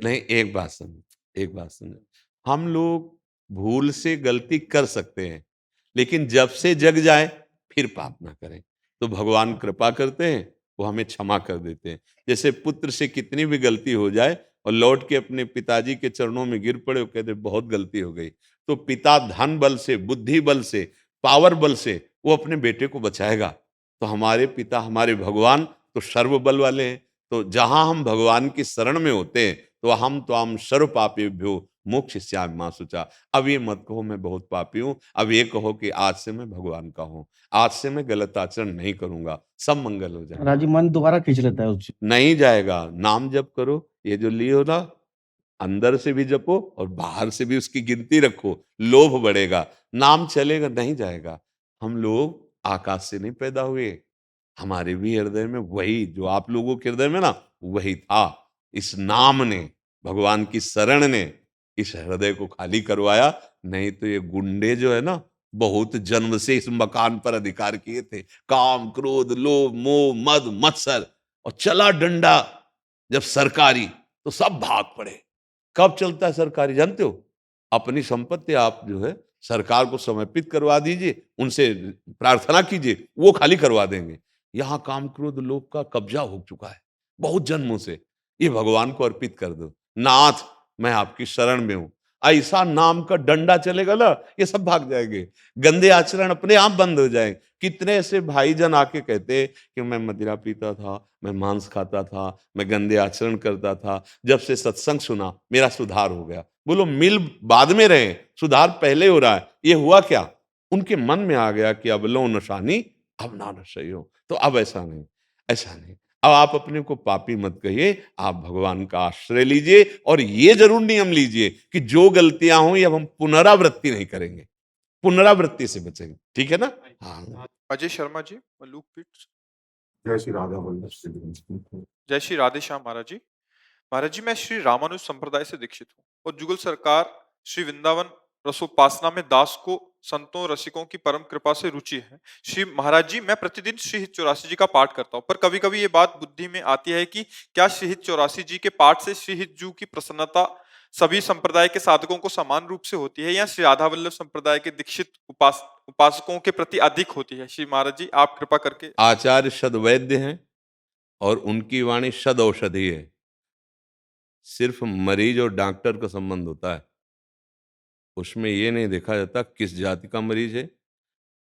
नहीं एक बात समझ, एक बात समझ। हम लोग भूल से गलती कर सकते हैं, लेकिन जब से जग जाए फिर पाप ना करें। तो भगवान कृपा करते हैं, वो हमें क्षमा कर देते हैं। जैसे पुत्र से कितनी भी गलती हो जाए और लौट के अपने पिताजी के चरणों में गिर पड़े, वो कहते बहुत गलती हो गई, तो पिता धन बल से, बुद्धि बल से, पावर बल से वो अपने बेटे को बचाएगा। तो हमारे पिता, हमारे भगवान तो सर्व बल वाले हैं। तो जहां हम भगवान की शरण में होते हैं तो हम तो हम सर्व पापेभ्यो मोक्षयिष्यामि मा शुचा। अब ये मत कहो मैं बहुत पापी हूं, अब ये कहो कि आज से मैं भगवान का हूं, आज से मैं गलत आचरण नहीं करूंगा, सब मंगल हो जाएगा। महाराज जी, मन दोबारा खींच लेता है उस नहीं जाएगा। नाम जप करो, ये जो लियो ना, अंदर से भी जपो और बाहर से भी उसकी गिनती रखो, लोभ बढ़ेगा, नाम चलेगा, नहीं जाएगा। हम लोग आकाश से नहीं पैदा हुए, हमारे भी हृदय में वही जो आप लोगों के हृदय में ना, वही था। इस नाम ने, भगवान की शरण ने इस हृदय को खाली करवाया। नहीं तो ये गुंडे जो है ना, बहुत जन्म से इस मकान पर अधिकार किए थे। काम, क्रोध, लोभ, मोह, मद, मत्सर, और चला डंडा जब सरकारी, तो सब भाग पड़े। कब चलता है सरकारी जानते हो? अपनी संपत्ति आप जो है सरकार को समर्पित करवा दीजिए, उनसे प्रार्थना कीजिए, वो खाली करवा देंगे। यहाँ काम, क्रोध, लोभ का कब्जा हो चुका है बहुत जन्मों से। ये भगवान को अर्पित कर दो। नाथ, मैं आपकी शरण में हूं, ऐसा नाम का डंडा चलेगा ना, ये सब भाग जाएंगे, गंदे आचरण अपने आप बंद हो जाएंगे। कितने ऐसे भाईजन आके कहते कि मैं मदिरा पीता था, मैं मांस खाता था, मैं गंदे आचरण करता था, जब से सत्संग सुना मेरा सुधार हो गया। बोलो मिल बाद में रहे, सुधार पहले हो रहा है। ये हुआ क्या? उनके मन में आ गया कि अब लो नशानी अब ना नशे हो। तो अब ऐसा नहीं, ऐसा नहीं। अब आप अपने को पापी मत कहिए, आप भगवान का आश्रय लीजिए और ये जरूर नियम लीजिए कि जो गलतियां हुई अब हम पुनरावृत्ति नहीं करेंगे, पुनरावृत्ति से बचेंगे। ठीक है ना? हाँ। अजय शर्मा जी, लूक पीट। जय श्री राधा वल्लभ श्री कृष्ण। जय श्री राधे श्याम महाराज जी। महाराज जी, मैं श्री रामानुज संप्रदाय से दीक्षित हूँ और जुगल सरकार श्री वृंदावन रसोपासना में दास को संतों रसिकों की परम कृपा से रुचि है। श्री महाराज जी, मैं प्रतिदिन श्री हित 84 जी का पाठ करता हूँ, पर कभी कभी ये बात बुद्धि में आती है कि क्या श्री हित 84 जी के पाठ से श्री हित जू की प्रसन्नता सभी संप्रदाय के साधकों को समान रूप से होती है या श्री राधा वल्लभ संप्रदाय के दीक्षित उपासकों के प्रति अधिक होती है? श्री महाराज जी, आप कृपा करके। आचार्य सदवैद्य हैं और उनकी वाणी सद औषधि है। सिर्फ मरीज और डॉक्टर का संबंध होता है, उसमें ये नहीं देखा जाता किस जाति का मरीज है,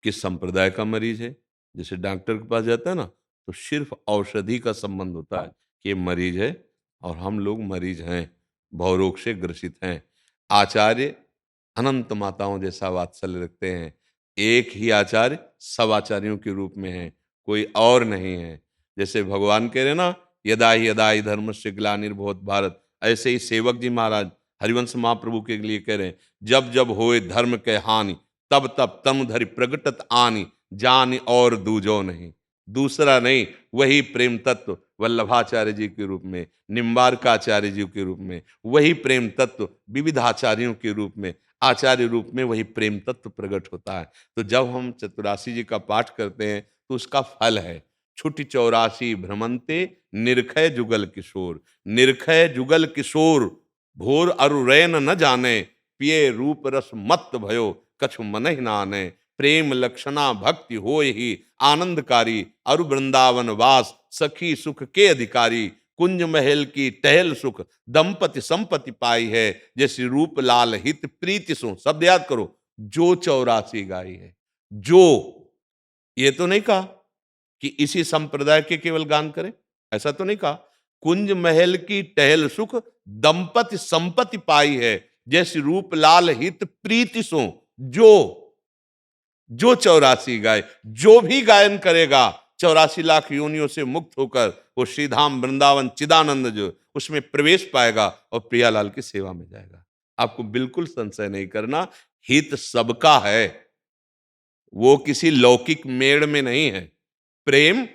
किस संप्रदाय का मरीज है। जैसे डॉक्टर के पास जाता है ना, तो सिर्फ औषधि का संबंध होता है कि ये मरीज है और हम लोग मरीज हैं, भवरोग से ग्रसित हैं। आचार्य अनंत माताओं जैसा वात्सल्य रखते हैं। एक ही आचार्य सब आचार्यों के रूप में है, कोई और नहीं है। जैसे भगवान कह रहे ना, यदा ही धर्मस्य ग्लानिर्भवत भारत, ऐसे ही सेवक जी महाराज हरिवंश महाप्रभु के लिए कह रहे हैं, जब जब होए धर्म के हानि तब तब तम धरि प्रगटत आनी, जान और दूजो नहीं। दूसरा नहीं, वही प्रेम तत्व वल्लभाचार्य जी के रूप में, निम्बारकाचार्य जी के रूप में, वही प्रेम तत्व विविध आचार्यों के रूप में, आचार्य रूप में वही प्रेम तत्व प्रकट होता है। तो जब हम 84 जी का पाठ करते हैं तो उसका फल है, छुटी 84 भ्रमंते निरखय जुगल किशोर। निरखय जुगल किशोर भोर अरु रैन न जाने, पिए रूप रस मत भयो कछु मन ही नाने। प्रेम लक्षणा भक्ति हो ही आनंदकारी, अरु वृंदावन वास सखी सुख के अधिकारी। कुंज महल की टहल सुख दंपति संपत्ति पाई है, जैसे रूप लाल हित प्रीति सो। शब्द याद करो, जो 84 गाई है। जो, ये तो नहीं कहा कि इसी संप्रदाय के केवल गान करें, ऐसा तो नहीं कहा। कुंज महल की टहल सुख दंपति संपत्ति पाई है, जैसे रूप लाल हित प्रीति सो। जो 84 गाय, जो भी गायन करेगा 84 लाख योनियों से मुक्त होकर वो श्रीधाम वृंदावन चिदानंद जो उसमें प्रवेश पाएगा और प्रियालाल की सेवा में जाएगा। आपको बिल्कुल संशय नहीं करना, हित सबका है, वो किसी लौकिक मेड़ में नहीं है। प्रेम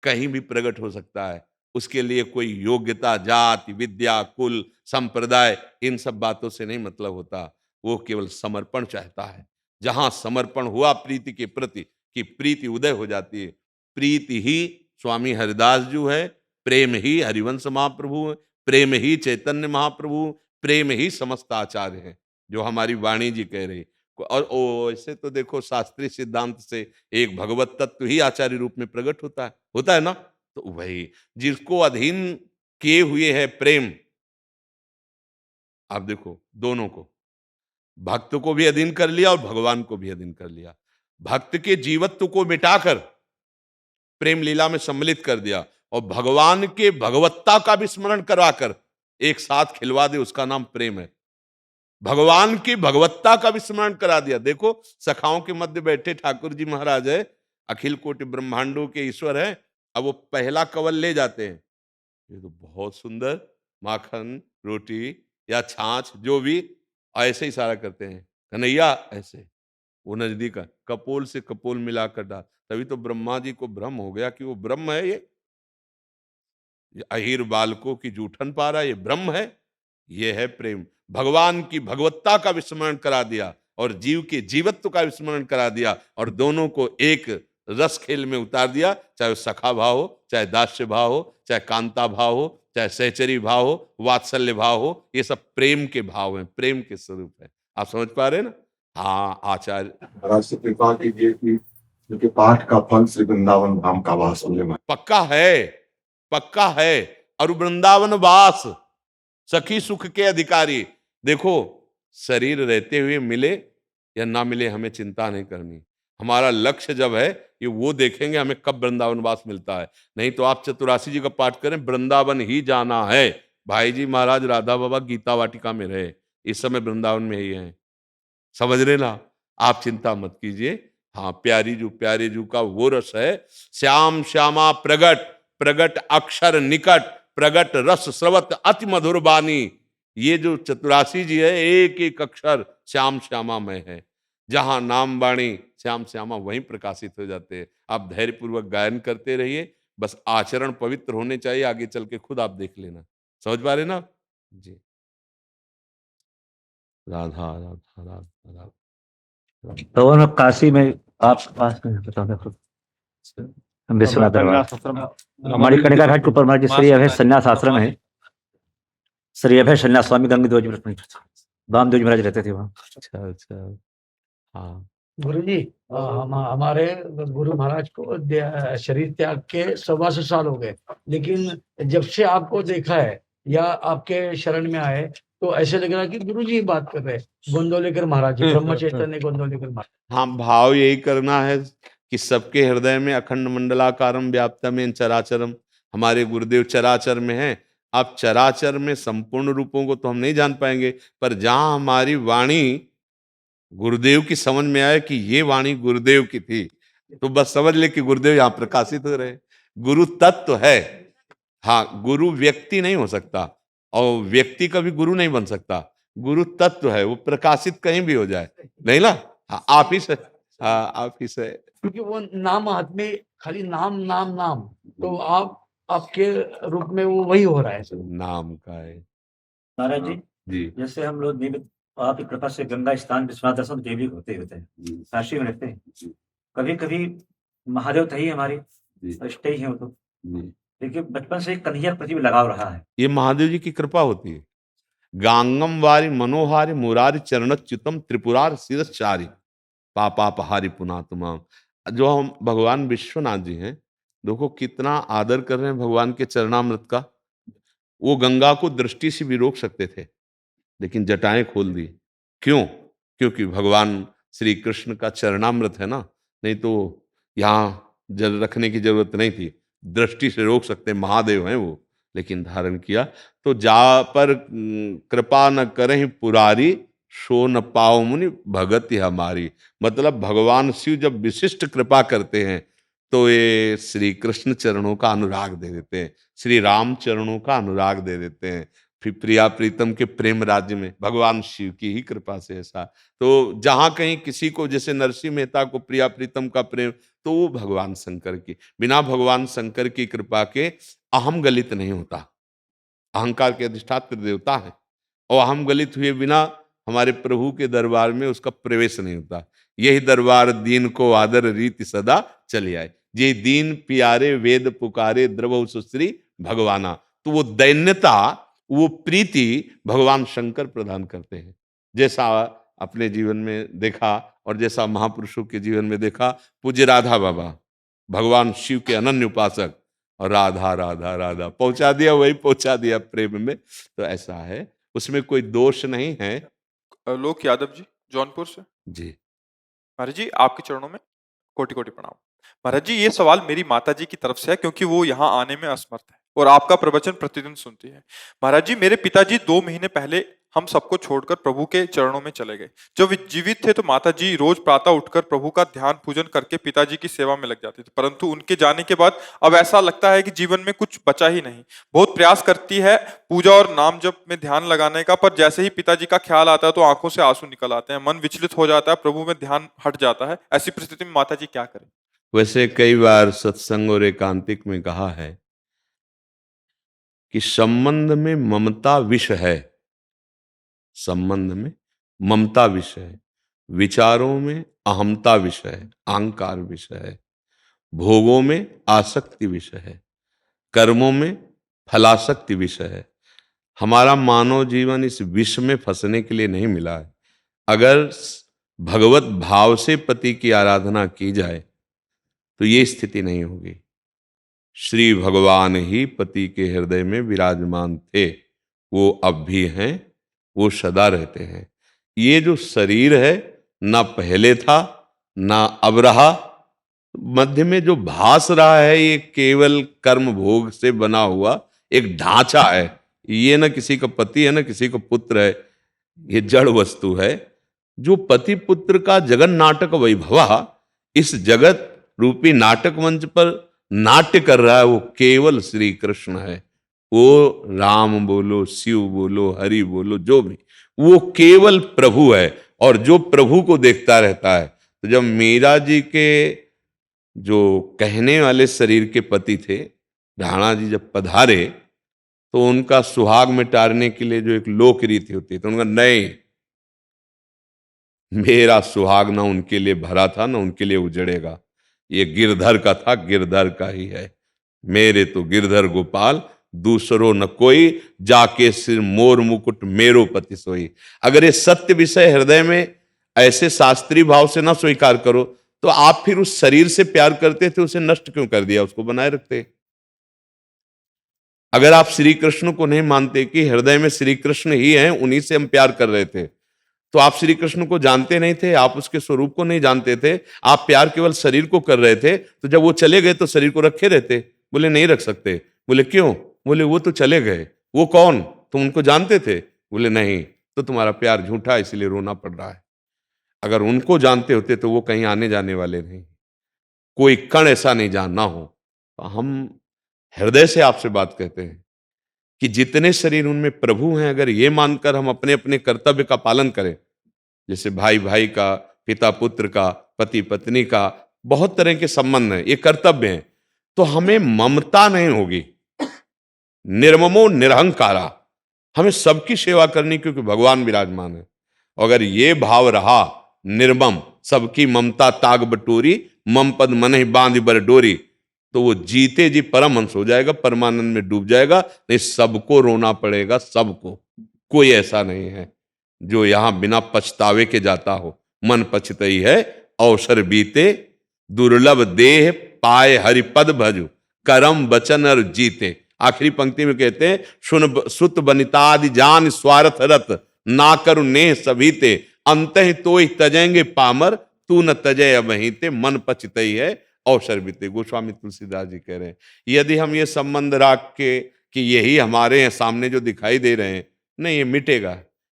कहीं भी प्रकट हो सकता है, उसके लिए कोई योग्यता, जाति, विद्या, कुल, संप्रदाय, इन सब बातों से नहीं मतलब होता। वो केवल समर्पण चाहता है। जहां समर्पण हुआ प्रीति के प्रति, कि प्रीति उदय हो जाती है। प्रीति ही स्वामी हरिदास जी है, प्रेम ही हरिवंश महाप्रभु है, प्रेम ही चैतन्य महाप्रभु, प्रेम ही समस्त आचार्य है, जो हमारी वाणी जी कह रही। और ऐसे तो देखो शास्त्रीय सिद्धांत से एक भगवत तत्व ही आचार्य रूप में प्रकट होता है ना। तो वही जिसको अधीन किए हुए है प्रेम, आप देखो दोनों को, भक्त को भी अधीन कर लिया और भगवान को भी अधीन कर लिया। भक्त के जीवत्व को मिटाकर प्रेम लीला में सम्मिलित कर दिया और भगवान के भगवत्ता का भी स्मरण करवाकर एक साथ खिलवा दे, उसका नाम प्रेम है। भगवान की भगवत्ता का भी स्मरण करा दिया। देखो सखाओं के मध्य बैठे ठाकुर जी महाराज है, अखिल कोटि ब्रह्मांडों के ईश्वर है। अब वो पहला कवल ले जाते हैं, ये तो बहुत सुंदर माखन रोटी या छाछ जो भी, ऐसे ही सारा करते हैं, कन्हैया ऐसे। वो नजदीक है, कपोल से कपोल मिलाकर डाल, तभी तो ब्रह्मा जी को भ्रम हो गया कि वो ब्रह्म है। ये अहिर बालकों की जूठन पा रहा, ये ब्रह्म है। ये है प्रेम। भगवान की भगवत्ता का विस्मरण करा दिया और जीव के जीवत्व का विस्मरण करा दिया और दोनों को एक रस खेल में उतार दिया। चाहे सखा भाव हो, चाहे दास्य भाव हो, चाहे कांता भाव हो, चाहे सहचरी भाव हो, वात्सल्य भाव हो, ये सब प्रेम के भाव हैं, प्रेम के स्वरूप है। आप समझ पा रहे हैं ना? हाँ आचार्य महाराज से कृपा कीजिए कि क्योंकि पाठ का फल श्री वृंदावन धाम का वास होने में पक्का है, पक्का है। और वृंदावन वास सखी सुख के अधिकारी। देखो शरीर रहते हुए मिले या ना मिले हमें चिंता नहीं करनी। हमारा लक्ष्य जब है ये वो देखेंगे हमें कब वृंदावनवास मिलता है। नहीं तो आप चतुरासी जी का पाठ करें, वृंदावन ही जाना है। भाई जी महाराज राधा बाबा गीता वाटिका में रहे, इस समय वृंदावन में ही हैं। समझ रहे ना? आप चिंता मत कीजिए। हाँ, प्यारे जू का वो रस है, श्याम श्यामा प्रगट, प्रगट अक्षर निकट, प्रगट रस स्रवत अति मधुर बानी। ये जो चतुरासी जी है, एक एक अक्षर श्याम श्यामा में है। जहां नाम वाणी श्याम श्यामा वहीं प्रकाशित हो जाते हैं। आप धैर्यपूर्वक गायन करते रहिए, बस आचरण पवित्र होने चाहिए। आगे चल के खुद आप देख लेना। समझ पा रहे ना? जी। राधा राधा राधा राधा। तो मैं काशी में आपके पास में बताऊंगा खुद विश्वनाथ दरबार मणिकर्णिका घाट के ऊपर महाराज जी श्री अभय संन्यास आश्रम है। श्री अभय संन्यास स्वामी गंगद्वाज वामदेव जी महाराज रहते थे वहाँ। अच्छा अच्छा। हाँ गुरु जी हमारे गुरु महाराज को शरीर त्याग के 125 साल हो गए, लेकिन जब से आपको देखा है या आपके शरण में आए तो ऐसे लग रहा है कि गुरु जी बात कर रहे हैं, गोंदवलेकर महाराज जी, ब्रह्म चैतन्य गोंदवलेकर महाराज। हाँ, भाव यही करना है कि सबके हृदय में अखंड मंडलाकारम व्याप्तम चराचरम। हमारे गुरुदेव चराचर में हैं। आप चराचर में संपूर्ण रूपों को तो हम नहीं जान पाएंगे, पर जहां हमारी वाणी गुरुदेव की समझ में आए कि ये वाणी गुरुदेव की थी, तो बस समझ ले कि गुरुदेव यहाँ प्रकाशित हो रहे। गुरु तत्व है। हाँ, गुरु व्यक्ति नहीं हो सकता और व्यक्ति कभी गुरु नहीं बन सकता। गुरु तत्व है, वो प्रकाशित कहीं भी हो जाए, नहीं ना? हाँ, आप ही से। हाँ, आप ही से। क्योंकि वो नाम हाथ में खाली नाम नाम नाम, तो आपके रूप में वो वही हो रहा है। नाम का है महाराज जी जी। जैसे हम लोग नियमित आपकी कृपा से गंगा स्नान विश्वनाथ दर्शन देवी होते हैं, काशी में रहते हैं। कभी कभी महादेव तो ही हमारी इष्ट ही है वो तो, लेकिन बचपन से कन्हैया प्रति भी लगाव रहा है। ये महादेव जी की कृपा होती है। गांगम वारी मनोहारी मुरारी चरणच्युतम त्रिपुरार शिरश्चारी पापापहारी पुनातुमाम। जो हम भगवान विश्वनाथ जी हैं, देखो कितना आदर कर रहे हैं भगवान के चरणामृत का। वो गंगा को दृष्टि से भी रोक सकते थे, लेकिन जटाएं खोल दी। क्यों? क्योंकि भगवान श्री कृष्ण का चरणामृत है ना, नहीं तो यहाँ जल रखने की जरूरत नहीं थी। दृष्टि से रोक सकते, महादेव हैं वो, लेकिन धारण किया। तो जा पर कृपा न करें पुरारी, सो न पाओ मुनि भगति हमारी। मतलब भगवान शिव जब विशिष्ट कृपा करते हैं तो ये श्री कृष्ण चरणों का अनुराग दे देते हैं, श्री राम चरणों का अनुराग दे देते हैं। फिर प्रिया प्रीतम के प्रेम राज्य में भगवान शिव की ही कृपा से ऐसा। तो जहां कहीं किसी को, जैसे नरसिंह मेहता को प्रिया प्रीतम का प्रेम, तो वो भगवान शंकर की, बिना भगवान शंकर की कृपा के अहम गलित नहीं होता। अहंकार के अधिष्ठात्र देवता है, और अहम गलित हुए बिना हमारे प्रभु के दरबार में उसका प्रवेश नहीं होता। यही दरबार दीन को आदर रीति सदा चली आए। ये दीन प्यारे वेद पुकारे द्रवहु सुश्री भगवाना। तो वो दैन्यता, वो प्रीति भगवान शंकर प्रदान करते हैं। जैसा अपने जीवन में देखा और जैसा महापुरुषों के जीवन में देखा, पूज्य राधा बाबा भगवान शिव के अनन्य उपासक, और राधा राधा राधा पहुंचा दिया, वही पहुंचा दिया प्रेम में। तो ऐसा है, उसमें कोई दोष नहीं है। लोक यादव जी जौनपुर से। जी महाराज जी आपके चरणों में कोटि कोटि प्रणाम। महाराज जी ये सवाल मेरी माता जी की तरफ से है, क्योंकि वो यहाँ आने में असमर्थ है और आपका प्रवचन प्रतिदिन सुनती है। महाराज जी मेरे पिताजी 2 महीने पहले हम सबको छोड़कर प्रभु के चरणों में चले गए। जब वे जीवित थे तो माता जी रोज प्रातः उठकर प्रभु का ध्यान पूजन करके पिताजी की सेवा में लग जाती थी, परंतु उनके जाने के बाद अब ऐसा लगता है कि जीवन में कुछ बचा ही नहीं। बहुत प्रयास करती है पूजा और नाम जप में ध्यान लगाने का, पर जैसे ही पिताजी का ख्याल आता है तो आंखों से आंसू निकल आते हैं, मन विचलित हो जाता है, प्रभु में ध्यान हट जाता है। ऐसी परिस्थिति में माता जी क्या करें? वैसे कई बार सत्संग और एकांतिक में कहा है कि संबंध में ममता विष है। संबंध में ममता विष है, विचारों में अहमता विष है, अहंकार विष है, भोगों में आसक्ति विष है, कर्मों में फलासक्ति विष है। हमारा मानव जीवन इस विष में फंसने के लिए नहीं मिला है। अगर भगवत भाव से पति की आराधना की जाए तो ये स्थिति नहीं होगी। श्री भगवान ही पति के हृदय में विराजमान थे, वो अब भी हैं, वो सदा रहते हैं। ये जो शरीर है ना पहले था ना अब रहा, मध्य में जो भास रहा है ये केवल कर्म भोग से बना हुआ एक ढांचा है। ये ना किसी का पति है ना किसी का पुत्र है, ये जड़ वस्तु है। जो पति पुत्र का जगन नाटक वैभवा इस जगत रूपी नाटक मंच पर नाट्य कर रहा है, वो केवल श्री कृष्ण है। वो राम बोलो, शिव बोलो, हरि बोलो, जो भी, वो केवल प्रभु है। और जो प्रभु को देखता रहता है, तो जब मीरा जी के जो कहने वाले शरीर के पति थे राणा जी जब पधारे, तो उनका सुहाग मिटाने के लिए जो एक लोक रीति होती है, तो उनका नहीं, मेरा सुहाग ना उनके लिए भरा था ना उनके लिए उजड़ेगा, ये गिरधर का था, गिरधर का ही है। मेरे तो गिरधर गोपाल दूसरो न कोई, जाके सिर मोर मुकुट मेरो पति सोई। अगर ये सत्य विषय हृदय में ऐसे शास्त्रीय भाव से ना स्वीकार करो, तो आप फिर उस शरीर से प्यार करते थे, उसे नष्ट क्यों कर दिया, उसको बनाए रखते। अगर आप श्री कृष्ण को नहीं मानते कि हृदय में श्री कृष्ण ही हैं, उन्हीं से हम प्यार कर रहे थे, तो आप श्री कृष्ण को जानते नहीं थे, आप उसके स्वरूप को नहीं जानते थे, आप प्यार केवल शरीर को कर रहे थे। तो जब वो चले गए तो शरीर को रखे रहते? बोले नहीं रख सकते। बोले क्यों? बोले वो तो चले गए। वो कौन? तुम उनको जानते थे? बोले नहीं, तो तुम्हारा प्यार झूठा, इसलिए रोना पड़ रहा है। अगर उनको जानते होते तो वो कहीं आने जाने वाले नहीं, कोई कण ऐसा नहीं जानना हो। तो हम हृदय से आपसे बात कहते हैं कि जितने शरीर उनमें प्रभु हैं, अगर ये मानकर हम अपने अपने कर्तव्य का पालन करें, जैसे भाई भाई का, पिता पुत्र का, पति पत्नी का, बहुत तरह के संबंध हैं, ये कर्तव्य हैं, तो हमें ममता नहीं होगी। निर्ममो निरहंकारा, हमें सबकी सेवा करनी, क्योंकि भगवान विराजमान है। अगर ये भाव रहा निर्मम, सबकी ममता ताग बटोरी, मम पद मन ही बांध बर डोरी, तो वो जीते जी परमहंस हो जाएगा, परमानंद में डूब जाएगा। नहीं, सबको रोना पड़ेगा, सबको, कोई ऐसा नहीं है जो यहां बिना पछतावे के जाता हो। मन पछतई है अवसर बीते, दुर्लभ देह पाए हरिपद भजु, करम वचन और जीते। आखिरी पंक्ति में कहते हैं, सुन सुत बनितादि जान स्वार्थ रत, ना करु नेह सभीते, अंतहि तोहि तजेंगे पामर, तू न तजय अबहिते, मन पछतई है अवसर बीते। गोस्वामी तुलसीदास जी कह रहे हैं, यदि हम ये संबंध रख के कि यही हमारे हैं सामने जो दिखाई दे रहे हैं, नहीं, ये मिटेगा,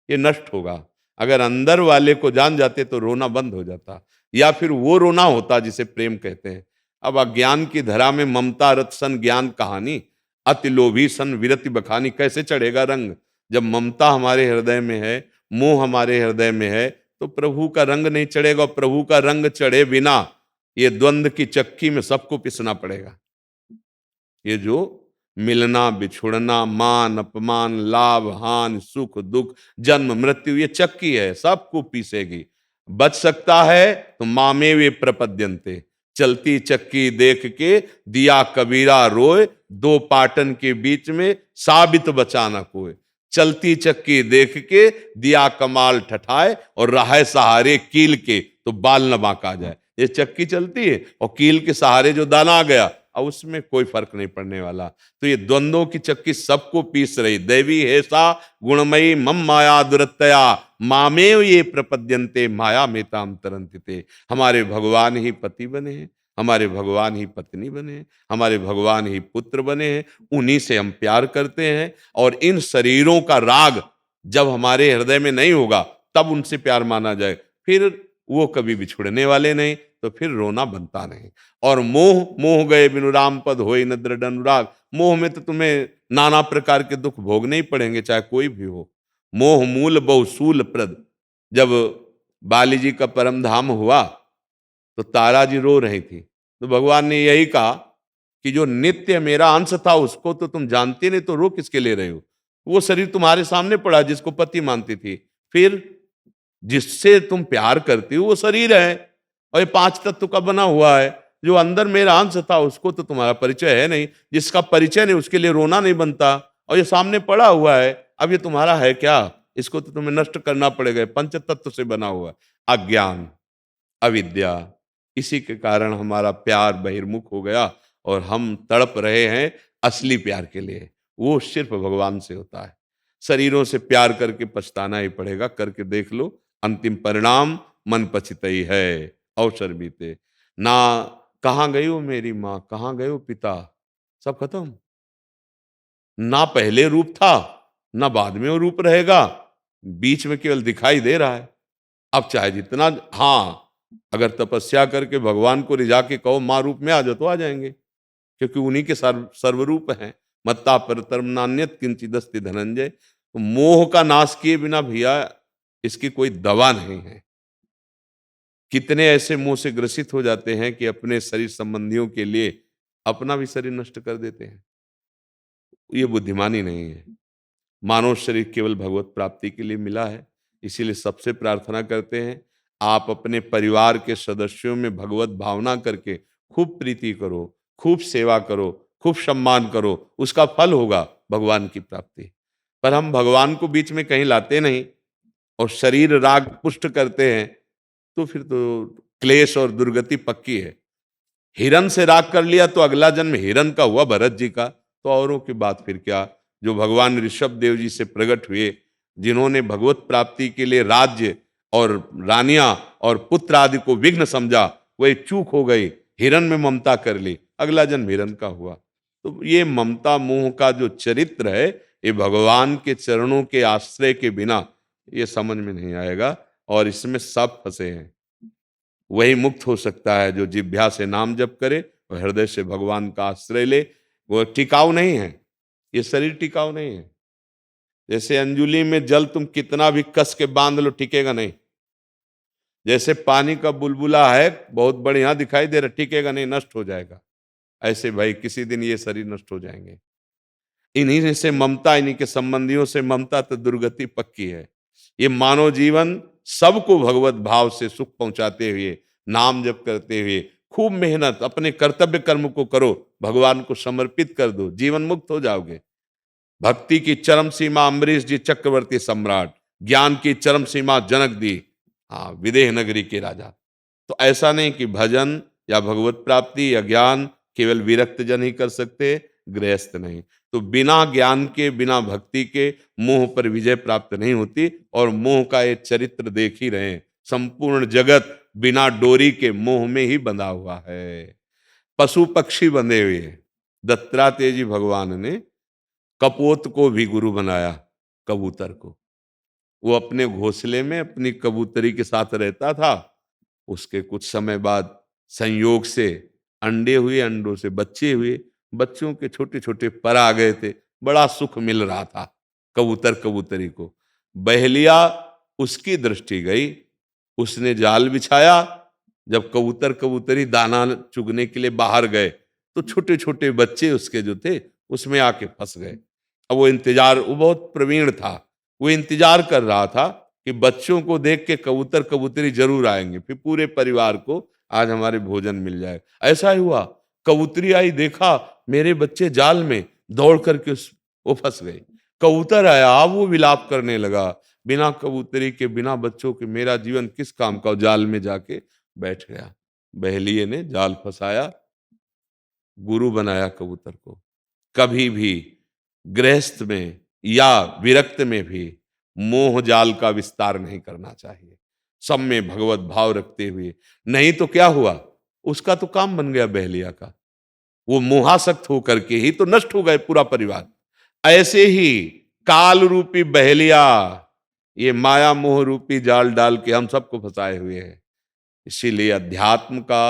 ये नष्ट होगा। अगर अंदर वाले को जान जाते तो रोना बंद हो जाता, या फिर वो रोना होता जिसे प्रेम कहते हैं। अब अज्ञान की धरा में ममता रत सन ज्ञान कहानी, अति लोभी सन विरति बखानी, कैसे चढ़ेगा रंग? जब ममता हमारे हृदय में है, मोह हमारे हृदय में है, तो प्रभु का रंग नहीं चढ़ेगा। प्रभु का रंग चढ़े बिना ये द्वंद्व की चक्की में सबको पिसना पड़ेगा। ये जो मिलना बिछुड़ना, मान अपमान, लाभ हानि, सुख दुख, जन्म मृत्यु, ये चक्की है, सबको पीसेगी। बच सकता है तो मामे वे प्रपद्यंते, चलती चक्की देख के दिया कबीरा रोए, दो पाटन के बीच में साबित बचाना कोई। चलती चक्की देख के दिया कमाल ठठाए, और राह सहारे कील के तो बाल न बांका जाए। ये चक्की चलती है और कील के सहारे जो दाना आ गया, अब उसमें कोई फर्क नहीं पड़ने वाला। तो ये द्वंद्वों की चक्की सबको पीस रही। दैवी है सा गुणमयी मम माया दुरतया, मामेव ये प्रपद्यन्ते माया मेताम तरंतिते। हमारे भगवान ही पति बने हैं, हमारे भगवान ही पत्नी बने हैं, हमारे भगवान ही पुत्र बने हैं, उन्हीं से हम प्यार करते हैं। और इन शरीरों का राग जब हमारे हृदय में नहीं होगा, तब उनसे प्यार माना जाए, फिर वो कभी बिछुड़ने वाले नहीं, तो फिर रोना बनता नहीं। और मोह, मोह गए बिनु राम पद होई न दृढ़ अनुराग। मोह में तो तुम्हें नाना प्रकार के दुख भोगने ही पड़ेंगे, चाहे कोई भी हो। मोह मूल बहुसूल प्रद, जब बाली जी का परम धाम हुआ तो तारा जी रो रही थी, तो भगवान ने यही कहा कि जो नित्य मेरा अंश था उसको तो तुम जानते नहीं, तो रो किसके ले रहे हो? वो शरीर तुम्हारे सामने पड़ा जिसको पति मानती थी, फिर जिससे तुम प्यार करती हो वो शरीर है, और ये 5 तत्व का बना हुआ है। जो अंदर मेरा अंश था उसको तो तुम्हारा परिचय है नहीं, जिसका परिचय नहीं उसके लिए रोना नहीं बनता, और ये सामने पड़ा हुआ है, अब ये तुम्हारा है क्या? इसको तो तुम्हें नष्ट करना पड़ेगा। 5 तत्व से बना हुआ है। अज्ञान, अविद्या, इसी के कारण हमारा प्यार बहिर्मुख हो गया, और हम तड़प रहे हैं असली प्यार के लिए। वो सिर्फ भगवान से होता है। शरीरों से प्यार करके पछताना ही पड़ेगा, करके देख लो, अंतिम परिणाम मन पछितई है, अवसर बीते। ना कहाँ गई हो मेरी माँ, कहाँ गए हो पिता, सब खत्म। ना पहले रूप था, ना बाद में वो रूप रहेगा, बीच में केवल दिखाई दे रहा है। अब चाहे जितना, हाँ, अगर तपस्या करके भगवान को रिझा के कहो माँ रूप में आ जाओ तो आ जाएंगे, क्योंकि उन्हीं के सर्वरूप हैं। मत्ता परतरम नान्यत किंचिदस्ति धनंजय। तो मोह का नाश किए बिना भैया इसकी कोई दवा नहीं है। कितने ऐसे मोह से ग्रसित हो जाते हैं कि अपने शरीर संबंधियों के लिए अपना भी शरीर नष्ट कर देते हैं। ये बुद्धिमानी नहीं है। मानव शरीर केवल भगवत प्राप्ति के लिए मिला है, इसीलिए सबसे प्रार्थना करते हैं आप अपने परिवार के सदस्यों में भगवत भावना करके खूब प्रीति करो, खूब सेवा करो, खूब सम्मान करो, उसका फल होगा भगवान की प्राप्ति। पर हम भगवान को बीच में कहीं लाते नहीं और शरीर राग पुष्ट करते हैं, तो फिर तो क्लेश और दुर्गति पक्की है। हिरन से राग कर लिया तो अगला जन्म हिरन का हुआ भरत जी का, तो औरों की बात फिर क्या। जो भगवान ऋषभ देव जी से प्रकट हुए, जिन्होंने भगवत प्राप्ति के लिए राज्य और रानियां और पुत्र आदि को विघ्न समझा, वही चूक हो गई, हिरन में ममता कर ली, अगला जन्म हिरन का हुआ। तो ये ममता मोह का जो चरित्र है, ये भगवान के चरणों के आश्रय के बिना ये समझ में नहीं आएगा, और इसमें सब फंसे हैं। वही मुक्त हो सकता है जो जिह्वा से नाम जप करे और हृदय से भगवान का आश्रय ले। वो टिकाऊ नहीं है, ये शरीर टिकाऊ नहीं है। जैसे अंजुली में जल तुम कितना भी कस के बांध लो, टिकेगा नहीं। जैसे पानी का बुलबुला है, बहुत बढ़िया दिखाई दे रहा, टिकेगा नहीं, नष्ट हो जाएगा। ऐसे भाई किसी दिन ये शरीर नष्ट हो जाएंगे। इन्हीं से ममता, इन्हीं के संबंधियों से ममता, तो दुर्गति पक्की है। ये मानव जीवन सबको भगवत भाव से सुख पहुंचाते हुए, नाम जप करते हुए, खूब मेहनत, अपने कर्तव्य कर्म को करो, भगवान को समर्पित कर दो, जीवन मुक्त हो जाओगे। भक्ति की चरम सीमा अम्बरीश जी चक्रवर्ती सम्राट, ज्ञान की चरम सीमा जनक दी, हाँ, विदेह नगरी के राजा। तो ऐसा नहीं कि भजन या भगवत प्राप्ति या ज्ञान केवल विरक्त जन ही कर सकते, गृहस्थ नहीं। तो बिना ज्ञान के, बिना भक्ति के मोह पर विजय प्राप्त नहीं होती। और मोह का ये चरित्र देख ही रहे हैं, संपूर्ण जगत बिना डोरी के मोह में ही बंधा हुआ है। पशु पक्षी बंधे हुए हैं। दत्तात्रेय जी भगवान ने कपोत को भी गुरु बनाया, कबूतर को। वो अपने घोंसले में अपनी कबूतरी के साथ रहता था। उसके कुछ समय बाद संयोग से अंडे हुए, अंडों से बच्चे हुए, बच्चों के छोटे छोटे पर आ गए थे। बड़ा सुख मिल रहा था कबूतर कबूतरी को। बहेलिया उसकी दृष्टि गई, उसने जाल बिछाया। जब कबूतर कबूतरी दाना चुगने के लिए बाहर गए, तो छोटे छोटे बच्चे उसके जो थे उसमें आके फंस गए। अब वो इंतजार, वो बहुत प्रवीण था, वो इंतजार कर रहा था कि बच्चों को देख के कबूतर कबूतरी जरूर आएंगे, फिर पूरे परिवार को आज हमारे भोजन मिल जाए। ऐसा ही हुआ, कबूतरी आई, देखा मेरे बच्चे जाल में, दौड़ करके वो फंस गए। कबूतर आया, अब वो विलाप करने लगा, बिना कबूतरी के, बिना बच्चों के मेरा जीवन किस काम का। जाल में जाके बैठ गया। बहेलिये ने जाल फंसाया, गुरु बनाया कबूतर को। कभी भी गृहस्थ में या विरक्त में भी मोह जाल का विस्तार नहीं करना चाहिए, सब में भगवत भाव रखते हुए। नहीं तो क्या हुआ, उसका तो काम बन गया बहेलिया का, वो मोहासक्त होकर के ही तो नष्ट हो गए पूरा परिवार। ऐसे ही काल रूपी बहेलिया ये माया मोह रूपी जाल डाल के हम सबको फंसाए हुए हैं। इसीलिए अध्यात्म का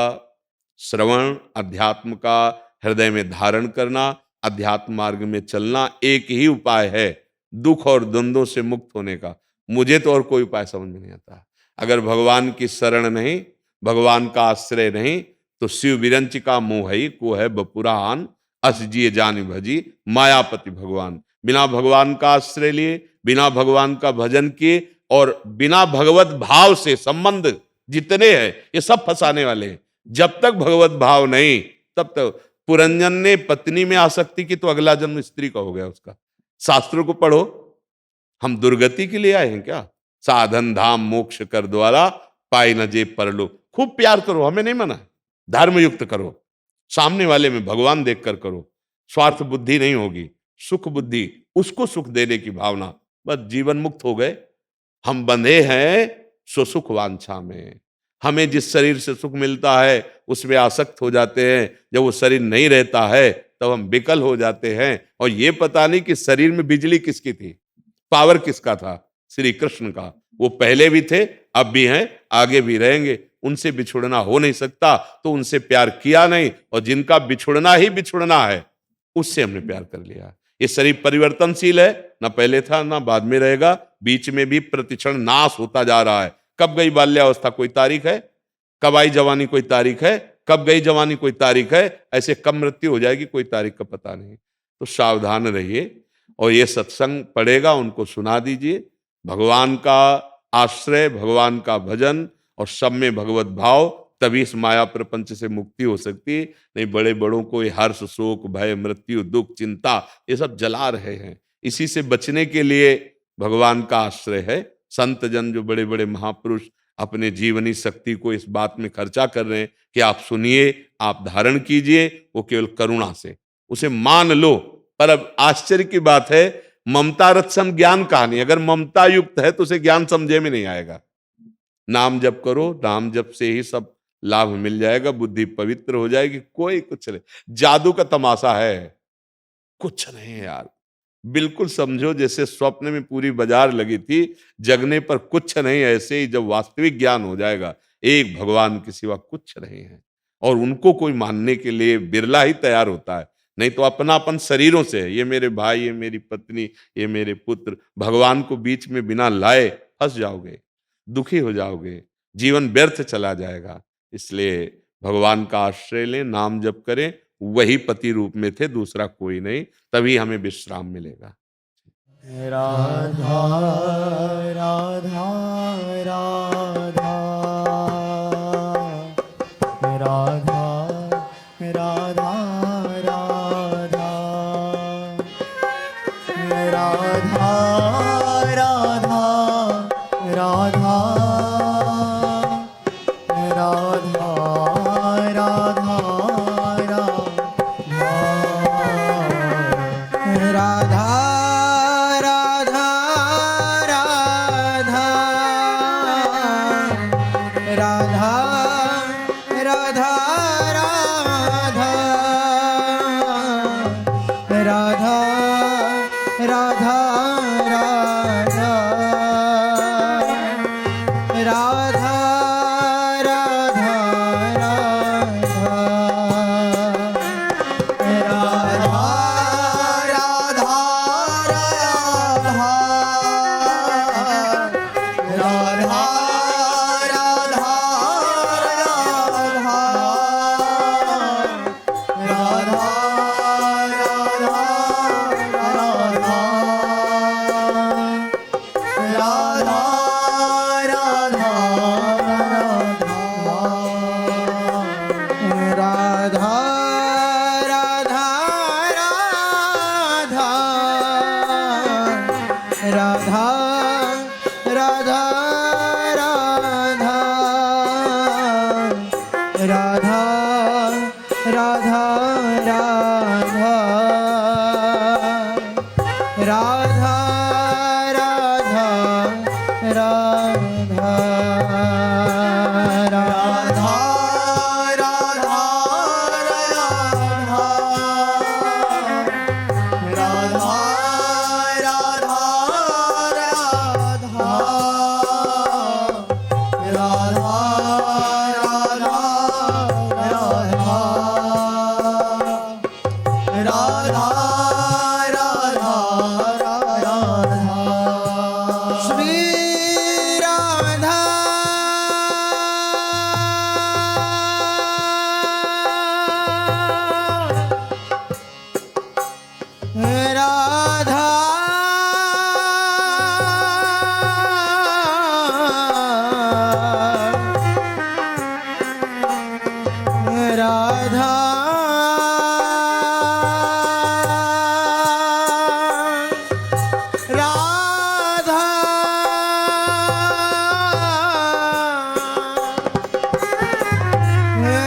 श्रवण, अध्यात्म का हृदय में धारण करना, अध्यात्म मार्ग में चलना एक ही उपाय है दुख और द्वंद्वों से मुक्त होने का। मुझे तो और कोई उपाय समझ में नहीं आता। अगर भगवान की शरण नहीं, भगवान का आश्रय नहीं, तो शिव विरंच का मोहई को है बपुरान, अस जिए जान भजी मायापति भगवान। बिना भगवान का आश्रय लिए, बिना भगवान का भजन किए और बिना भगवत भाव से संबंध जितने हैं ये सब फंसाने वाले हैं। जब तक भगवत भाव नहीं, तब तक पुरंजन ने पत्नी में आसक्ति की तो अगला जन्म स्त्री का हो गया उसका। शास्त्रों को पढ़ो, हम दुर्गति के लिए आए हैं क्या? साधन धाम मोक्ष कर द्वारा पाई न जे परलो। खूब प्यार करो, हमें नहीं मना, धर्म युक्त करो, सामने वाले में भगवान देखकर करो, स्वार्थ बुद्धि नहीं होगी, सुख बुद्धि, उसको सुख देने की भावना, बस जीवन मुक्त हो गए। हम बंधे हैं सो सुख वांछा में। हमें जिस शरीर से सुख मिलता है उसमें आसक्त हो जाते हैं, जब वो शरीर नहीं रहता है तब हम विकल हो जाते हैं। और ये पता नहीं कि शरीर में बिजली किसकी थी, पावर किसका था, श्री कृष्ण का। वो पहले भी थे, अब भी हैं, आगे भी रहेंगे। उनसे बिछुड़ना हो नहीं सकता तो उनसे प्यार किया नहीं, और जिनका बिछुड़ना ही बिछुड़ना है उससे हमने प्यार कर लिया। ये शरीर परिवर्तनशील है, ना पहले था ना बाद में रहेगा, बीच में भी प्रतिक्षण नाश होता जा रहा है। कब गई बाल्यावस्था कोई तारीख है, कब आई जवानी कोई तारीख है, कब गई जवानी कोई तारीख है, ऐसे कब मृत्यु हो जाएगी कोई तारीख का पता नहीं। तो सावधान रहिए, और ये सत्संग पढ़ेगा उनको सुना दीजिए। भगवान का आश्रय, भगवान का भजन और सब में भगवत भाव, तभी इस माया प्रपंच से मुक्ति हो सकती है। नहीं बड़े बड़ों को ये हर्ष, शोक, भय, मृत्यु, दुख, चिंता ये सब जला रहे हैं। इसी से बचने के लिए भगवान का आश्रय है। संत जन जो बड़े बड़े महापुरुष अपने जीवनी शक्ति को इस बात में खर्चा कर रहे हैं कि आप सुनिए, आप धारण कीजिए, वो केवल करुणा से उसे मान लो। पर अब आश्चर्य की बात है, ममता रत्सम ज्ञान कहानी, अगर ममता युक्त है तो उसे ज्ञान समझे में नहीं आएगा। नाम जप करो, नाम जप से ही सब लाभ मिल जाएगा, बुद्धि पवित्र हो जाएगी। कोई कुछ नहीं, जादू का तमाशा है, कुछ नहीं यार। बिल्कुल समझो जैसे स्वप्न में पूरी बाजार लगी थी, जगने पर कुछ नहीं। ऐसे ही जब वास्तविक ज्ञान हो जाएगा, एक भगवान के सिवा कुछ नहीं है। और उनको कोई मानने के लिए बिरला ही तैयार होता है, नहीं तो अपनापन शरीरों से है। ये मेरे भाई, ये मेरी पत्नी, ये मेरे पुत्र, भगवान को बीच में बिना लाए फंस जाओगे, दुखी हो जाओगे, जीवन व्यर्थ चला जाएगा। इसलिए भगवान का आश्रय लें, नाम जप करें, वही पति रूप में थे, दूसरा कोई नहीं, तभी हमें विश्राम मिलेगा। राधा राधा राधा राधा राधा राधा राधा राधा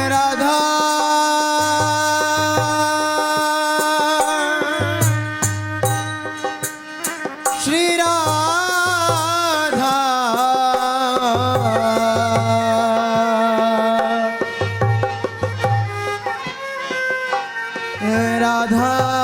राधा श्री राम राधा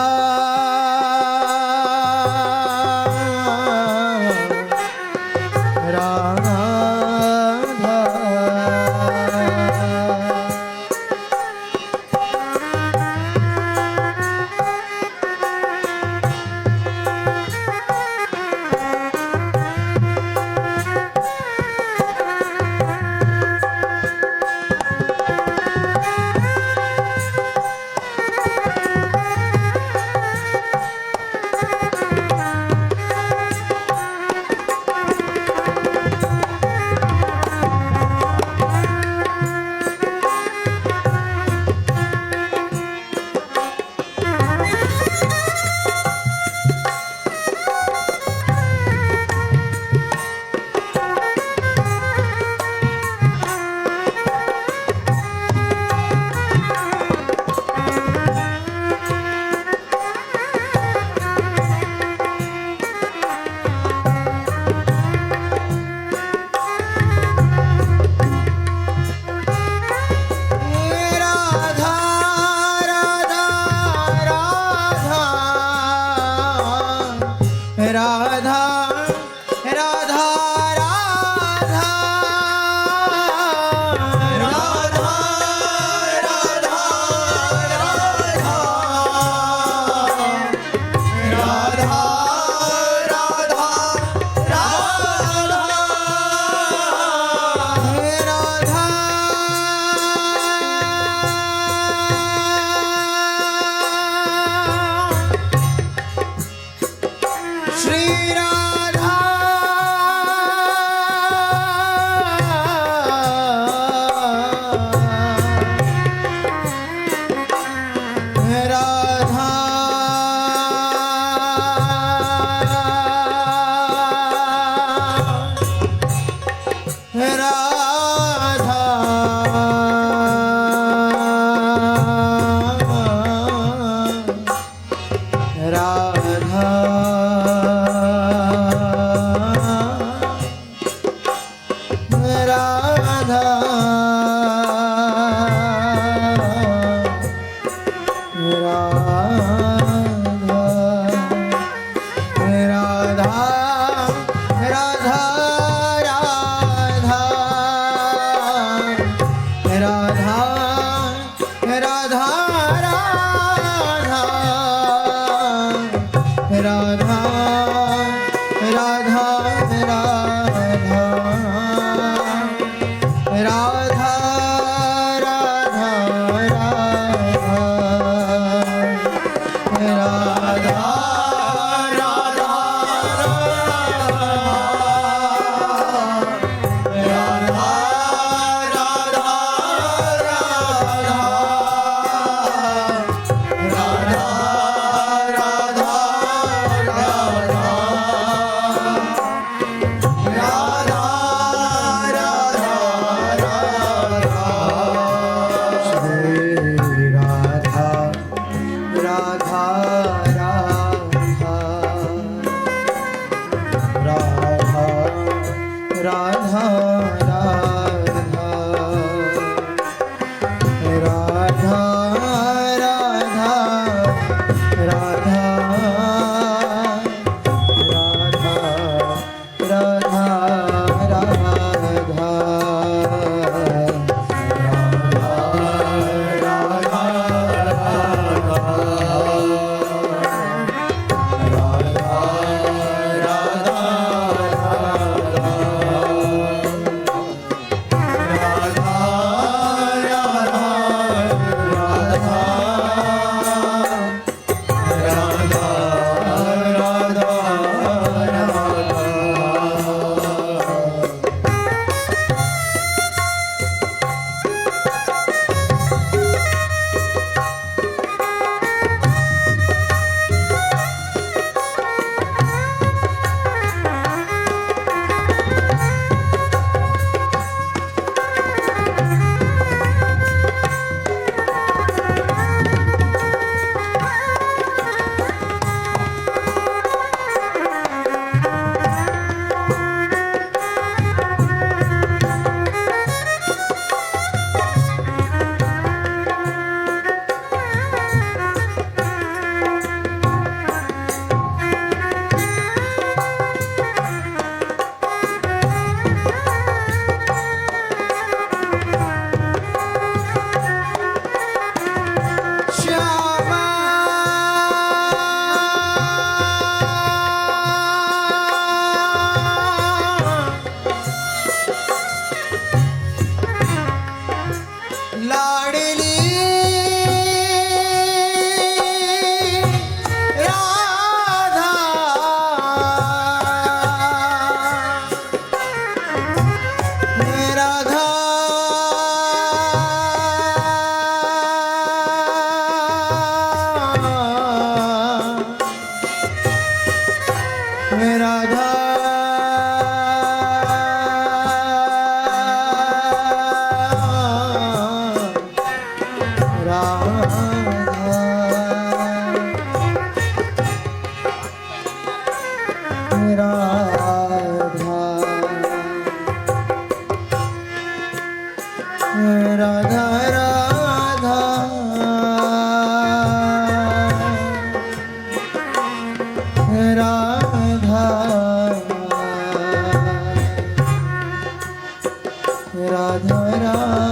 राधा राधा राधा राधा राधा